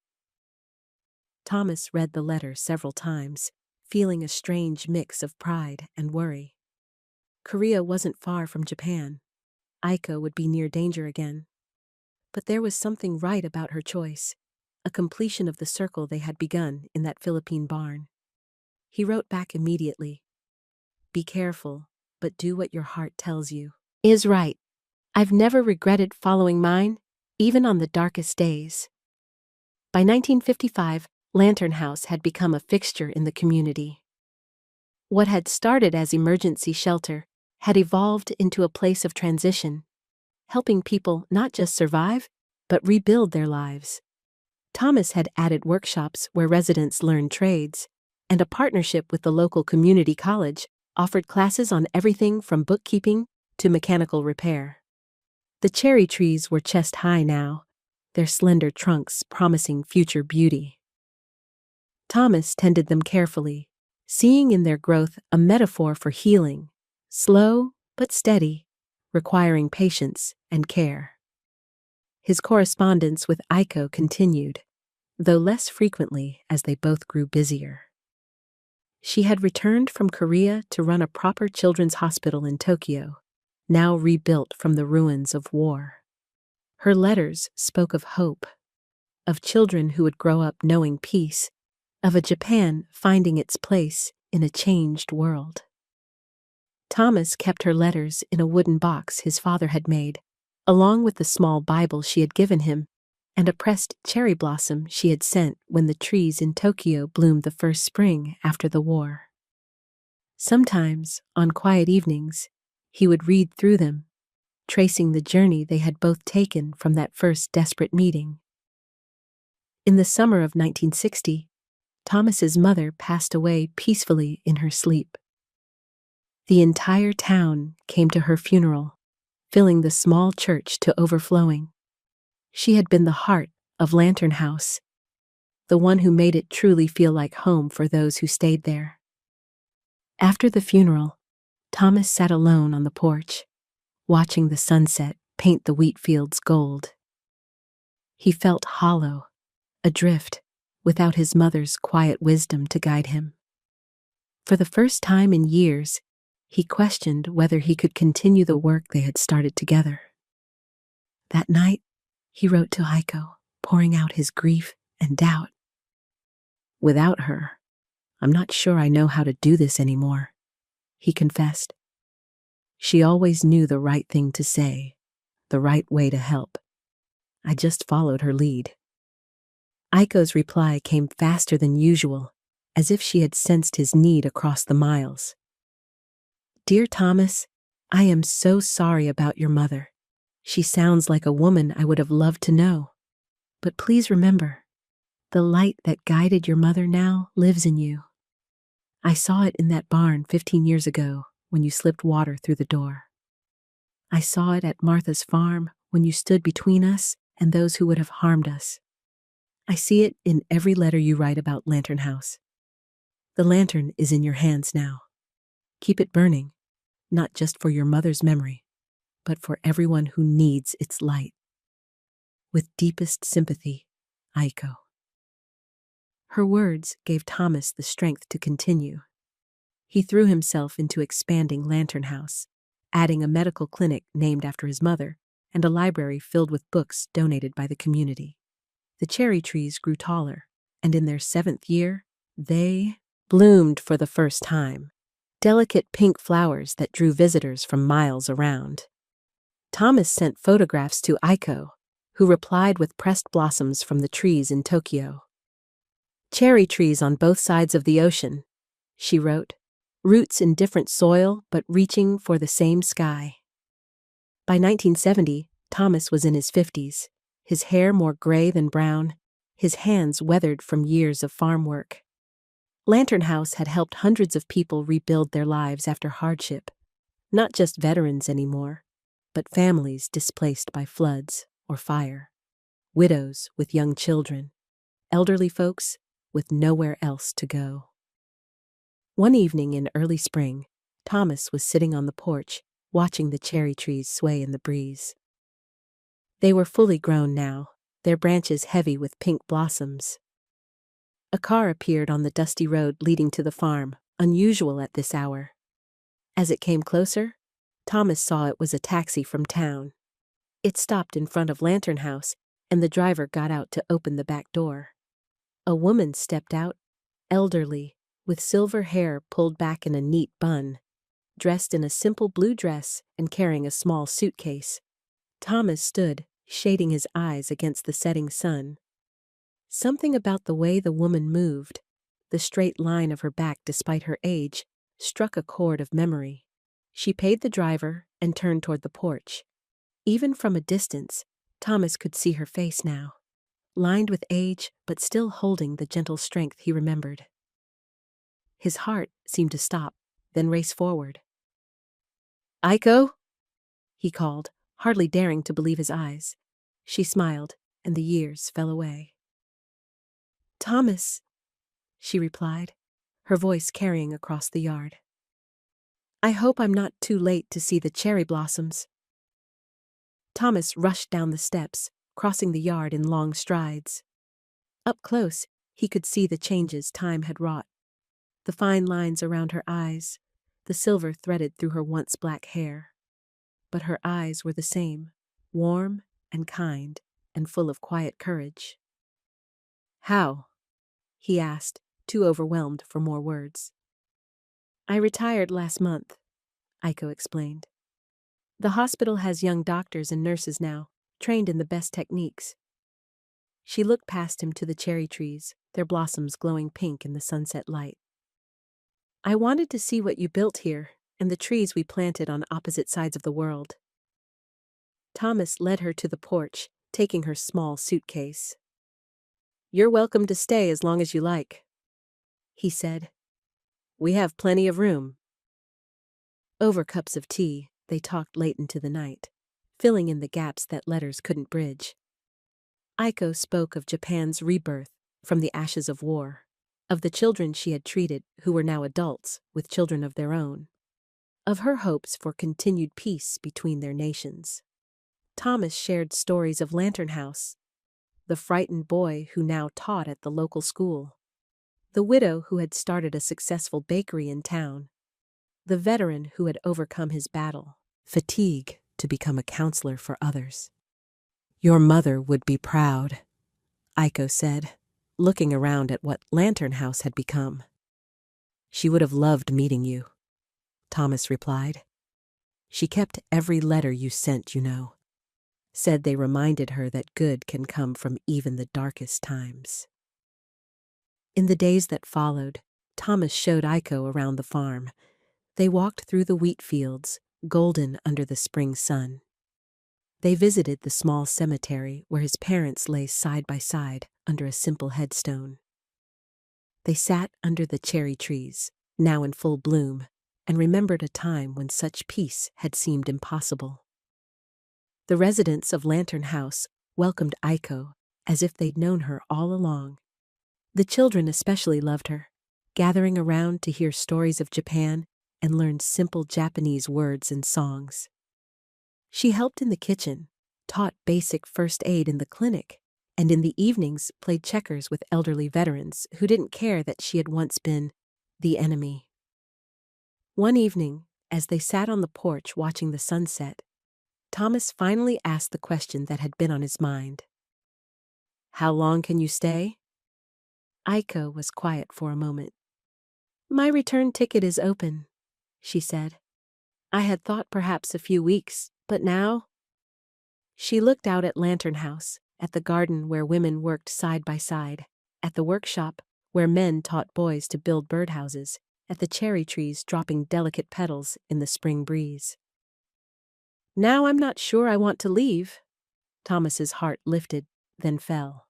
Thomas read the letter several times, feeling a strange mix of pride and worry. Korea wasn't far from Japan. Aiko would be near danger again. But there was something right about her choice, a completion of the circle they had begun in that Philippine barn. He wrote back immediately, "Be careful, but do what your heart tells you." Is right. I've never regretted following mine, even on the darkest days. By 1955, Lantern House had become a fixture in the community. What had started as emergency shelter had evolved into a place of transition, helping people not just survive, but rebuild their lives. Thomas had added workshops where residents learned trades, and a partnership with the local community college offered classes on everything from bookkeeping to mechanical repair. The cherry trees were chest high now, their slender trunks promising future beauty. Thomas tended them carefully, seeing in their growth a metaphor for healing, slow but steady, requiring patience and care. His correspondence with Aiko continued, though less frequently as they both grew busier. She had returned from Korea to run a proper children's hospital in Tokyo, now rebuilt from the ruins of war. Her letters spoke of hope, of children who would grow up knowing peace, of a Japan finding its place in a changed world. Thomas kept her letters in a wooden box his father had made, along with the small Bible she had given him and a pressed cherry blossom she had sent when the trees in Tokyo bloomed the first spring after the war. Sometimes, on quiet evenings, he would read through them, tracing the journey they had both taken from that first desperate meeting. In the summer of 1960, Thomas's mother passed away peacefully in her sleep. The entire town came to her funeral, filling the small church to overflowing. She had been the heart of Lantern House, the one who made it truly feel like home for those who stayed there. After the funeral, Thomas sat alone on the porch, watching the sunset paint the wheat fields gold. He felt hollow, adrift, without his mother's quiet wisdom to guide him. For the first time in years, he questioned whether he could continue the work they had started together. That night, he wrote to Aiko, pouring out his grief and doubt. "Without her, I'm not sure I know how to do this anymore," he confessed. "She always knew the right thing to say, the right way to help. I just followed her lead." Aiko's reply came faster than usual, as if she had sensed his need across the miles. "Dear Thomas, I am so sorry about your mother. She sounds like a woman I would have loved to know. But please remember, the light that guided your mother now lives in you. I saw it in that barn 15 years ago when you slipped water through the door. I saw it at Martha's farm when you stood between us and those who would have harmed us. I see it in every letter you write about Lantern House. The lantern is in your hands now. Keep it burning, not just for your mother's memory, but for everyone who needs its light. With deepest sympathy, Aiko." Her words gave Thomas the strength to continue. He threw himself into expanding Lantern House, adding a medical clinic named after his mother and a library filled with books donated by the community. The cherry trees grew taller, and in their 7th year, they bloomed for the first time, delicate pink flowers that drew visitors from miles around. Thomas sent photographs to Aiko, who replied with pressed blossoms from the trees in Tokyo. "Cherry trees on both sides of the ocean," she wrote, "roots in different soil but reaching for the same sky." By 1970, Thomas was in his 50s, his hair more gray than brown, his hands weathered from years of farm work. Lantern House had helped hundreds of people rebuild their lives after hardship, not just veterans anymore, but families displaced by floods or fire, widows with young children, elderly folks with nowhere else to go. One evening in early spring, Thomas was sitting on the porch, watching the cherry trees sway in the breeze. They were fully grown now, their branches heavy with pink blossoms. A car appeared on the dusty road leading to the farm, unusual at this hour. As it came closer, Thomas saw it was a taxi from town. It stopped in front of Lantern House, and the driver got out to open the back door. A woman stepped out, elderly, with silver hair pulled back in a neat bun, dressed in a simple blue dress and carrying a small suitcase. Thomas stood, shading his eyes against the setting sun. Something about the way the woman moved, the straight line of her back despite her age, struck a chord of memory. She paid the driver and turned toward the porch. Even from a distance, Thomas could see her face now, lined with age but still holding the gentle strength he remembered. His heart seemed to stop, then race forward. "Aiko?" he called, hardly daring to believe his eyes. She smiled, and the years fell away. "Thomas," she replied, her voice carrying across the yard. "I hope I'm not too late to see the cherry blossoms." Thomas rushed down the steps, crossing the yard in long strides. Up close, he could see the changes time had wrought. The fine lines around her eyes, the silver threaded through her once black hair. But her eyes were the same, warm and kind and full of quiet courage. "How?" he asked, too overwhelmed for more words. "I retired last month. Aiko explained. The hospital has young doctors and nurses now, trained in the best techniques. She looked past him to the cherry trees, their blossoms glowing pink in the sunset light. I wanted to see what you built here, and the trees we planted on opposite sides of the world. Thomas led her to the porch, taking her small suitcase. You're welcome to stay as long as you like, he said. We have plenty of room. Over cups of tea, they talked late into the night, filling in the gaps that letters couldn't bridge. Aiko spoke of Japan's rebirth from the ashes of war, of the children she had treated who were now adults with children of their own, of her hopes for continued peace between their nations. Thomas shared stories of Lantern House, the frightened boy who now taught at the local school, the widow who had started a successful bakery in town, the veteran who had overcome his battle, fatigue, to become a counselor for others. Your mother would be proud, Aiko said, looking around at what Lantern House had become. She would have loved meeting you, Thomas replied. She kept every letter you sent, you know. Said they reminded her that good can come from even the darkest times. In the days that followed, Thomas showed Aiko around the farm. They walked through the wheat fields, golden under the spring sun. They visited the small cemetery where his parents lay side by side under a simple headstone. They sat under the cherry trees, now in full bloom, and remembered a time when such peace had seemed impossible. The residents of Lantern House welcomed Aiko as if they'd known her all along. The children especially loved her, gathering around to hear stories of Japan and learn simple Japanese words and songs. She helped in the kitchen, taught basic first aid in the clinic, and in the evenings played checkers with elderly veterans who didn't care that she had once been the enemy. One evening, as they sat on the porch watching the sunset, Thomas finally asked the question that had been on his mind. How long can you stay? Aiko was quiet for a moment. My return ticket is open, she said. I had thought perhaps a few weeks, but now... She looked out at Lantern House, at the garden where women worked side by side, at the workshop where men taught boys to build birdhouses, at the cherry trees dropping delicate petals in the spring breeze. Now I'm not sure I want to leave. Thomas's heart lifted, then fell.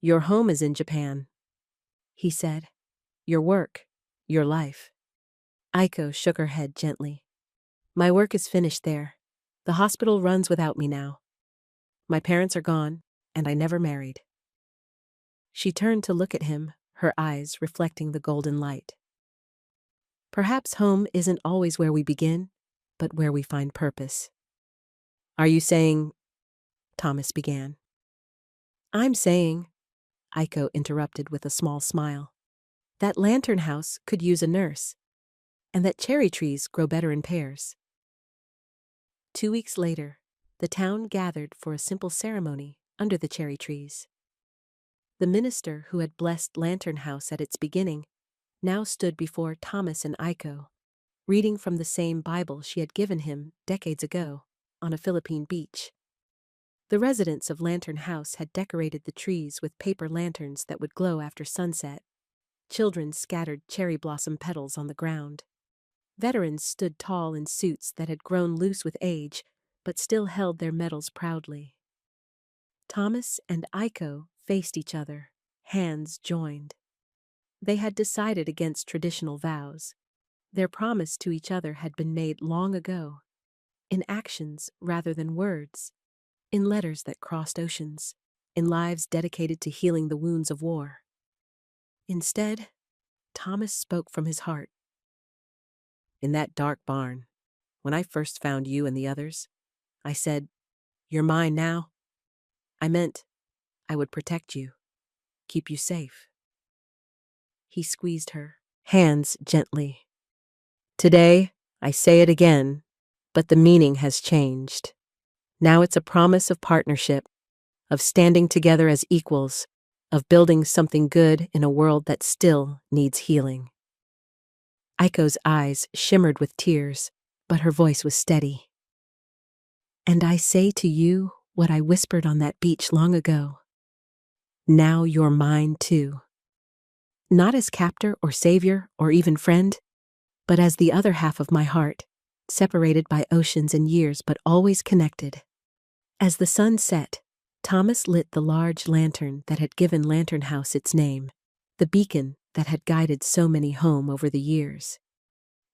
Your home is in Japan, he said. Your work, your life. Aiko shook her head gently. My work is finished there. The hospital runs without me now. My parents are gone, and I never married. She turned to look at him, her eyes reflecting the golden light. Perhaps home isn't always where we begin, but where we find purpose. Are you saying... Thomas began. I'm saying, Aiko interrupted with a small smile, that Lantern House could use a nurse, and that cherry trees grow better in pairs. 2 weeks later, the town gathered for a simple ceremony under the cherry trees. The minister who had blessed Lantern House at its beginning now stood before Thomas and Aiko, reading from the same Bible she had given him decades ago on a Philippine beach. The residents of Lantern House had decorated the trees with paper lanterns that would glow after sunset. Children scattered cherry blossom petals on the ground. Veterans stood tall in suits that had grown loose with age, but still held their medals proudly. Thomas and Aiko faced each other, hands joined. They had decided against traditional vows. Their promise to each other had been made long ago, in actions rather than words, in letters that crossed oceans, in lives dedicated to healing the wounds of war. Instead, Thomas spoke from his heart. In that dark barn, when I first found you and the others, I said, "You're mine now." I meant I would protect you, keep you safe. He squeezed her hands gently. Today, I say it again, but the meaning has changed. Now it's a promise of partnership, of standing together as equals, of building something good in a world that still needs healing. Aiko's eyes shimmered with tears, but her voice was steady. "And I say to you what I whispered on that beach long ago. Now you're mine too. Not as captor or savior or even friend, but as the other half of my heart, separated by oceans and years but always connected." As the sun set, Thomas lit the large lantern that had given Lantern House its name, the beacon that had guided so many home over the years.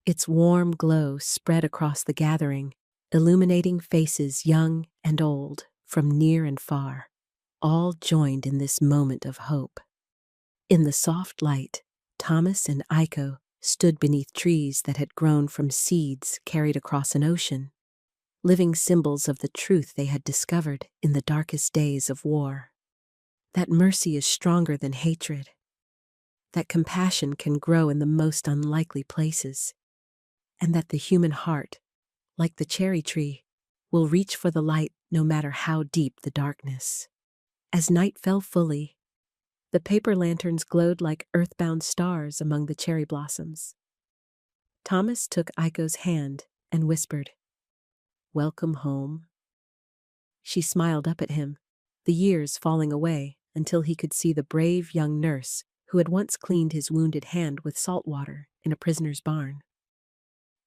Its warm glow spread across the gathering, illuminating faces young and old, from near and far, all joined in this moment of hope. In the soft light, Thomas and Aiko stood beneath trees that had grown from seeds carried across an ocean, living symbols of the truth they had discovered in the darkest days of war. That mercy is stronger than hatred. That compassion can grow in the most unlikely places. And that the human heart, like the cherry tree, will reach for the light no matter how deep the darkness. As night fell fully, the paper lanterns glowed like earthbound stars among the cherry blossoms. Thomas took Aiko's hand and whispered, "Welcome home." She smiled up at him, the years falling away until he could see the brave young nurse who had once cleaned his wounded hand with salt water in a prisoner's barn.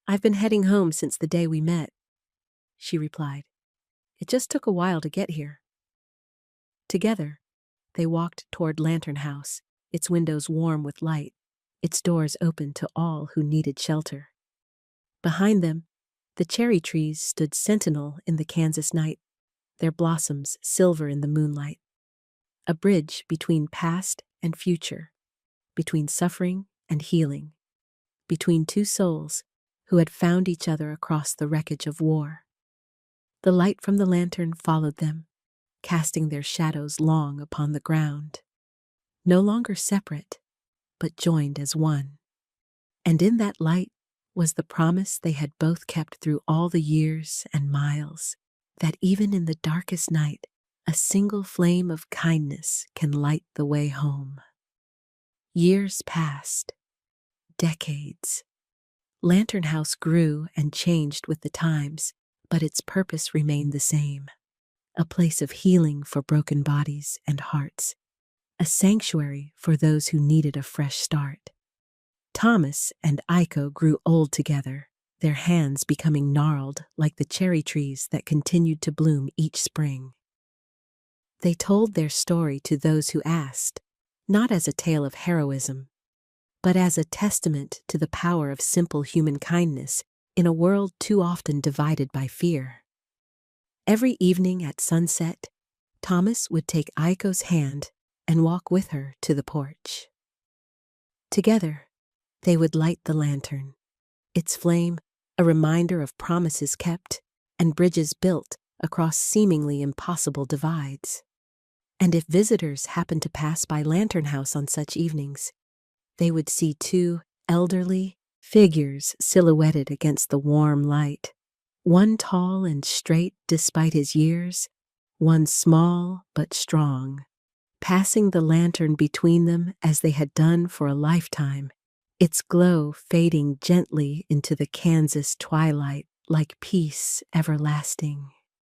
"I've been heading home since the day we met," she replied. "It just took a while to get here." Together, they walked toward Lantern House, its windows warm with light, its doors open to all who needed shelter. Behind them, the cherry trees stood sentinel in the Kansas night, their blossoms silver in the moonlight. A bridge between past and future, between suffering and healing, between two souls who had found each other across the wreckage of war. The light from the lantern followed them, casting their shadows long upon the ground, no longer separate, but joined as one. And in that light was the promise they had both kept through all the years and miles, that even in the darkest night, a single flame of kindness can light the way home. Years passed, decades. Lantern House grew and changed with the times, but its purpose remained the same. A place of healing for broken bodies and hearts. A sanctuary for those who needed a fresh start. Thomas and Aiko grew old together, their hands becoming gnarled like the cherry trees that continued to bloom each spring. They told their story to those who asked, not as a tale of heroism, but as a testament to the power of simple human kindness in a world too often divided by fear. Every evening at sunset, Thomas would take Aiko's hand and walk with her to the porch. Together, they would light the lantern, its flame a reminder of promises kept and bridges built across seemingly impossible divides. And if visitors happened to pass by Lantern House on such evenings, they would see two elderly figures silhouetted against the warm light. One tall and straight despite his years, one small but strong, passing the lantern between them as they had done for a lifetime, its glow fading gently into the Kansas twilight like peace everlasting.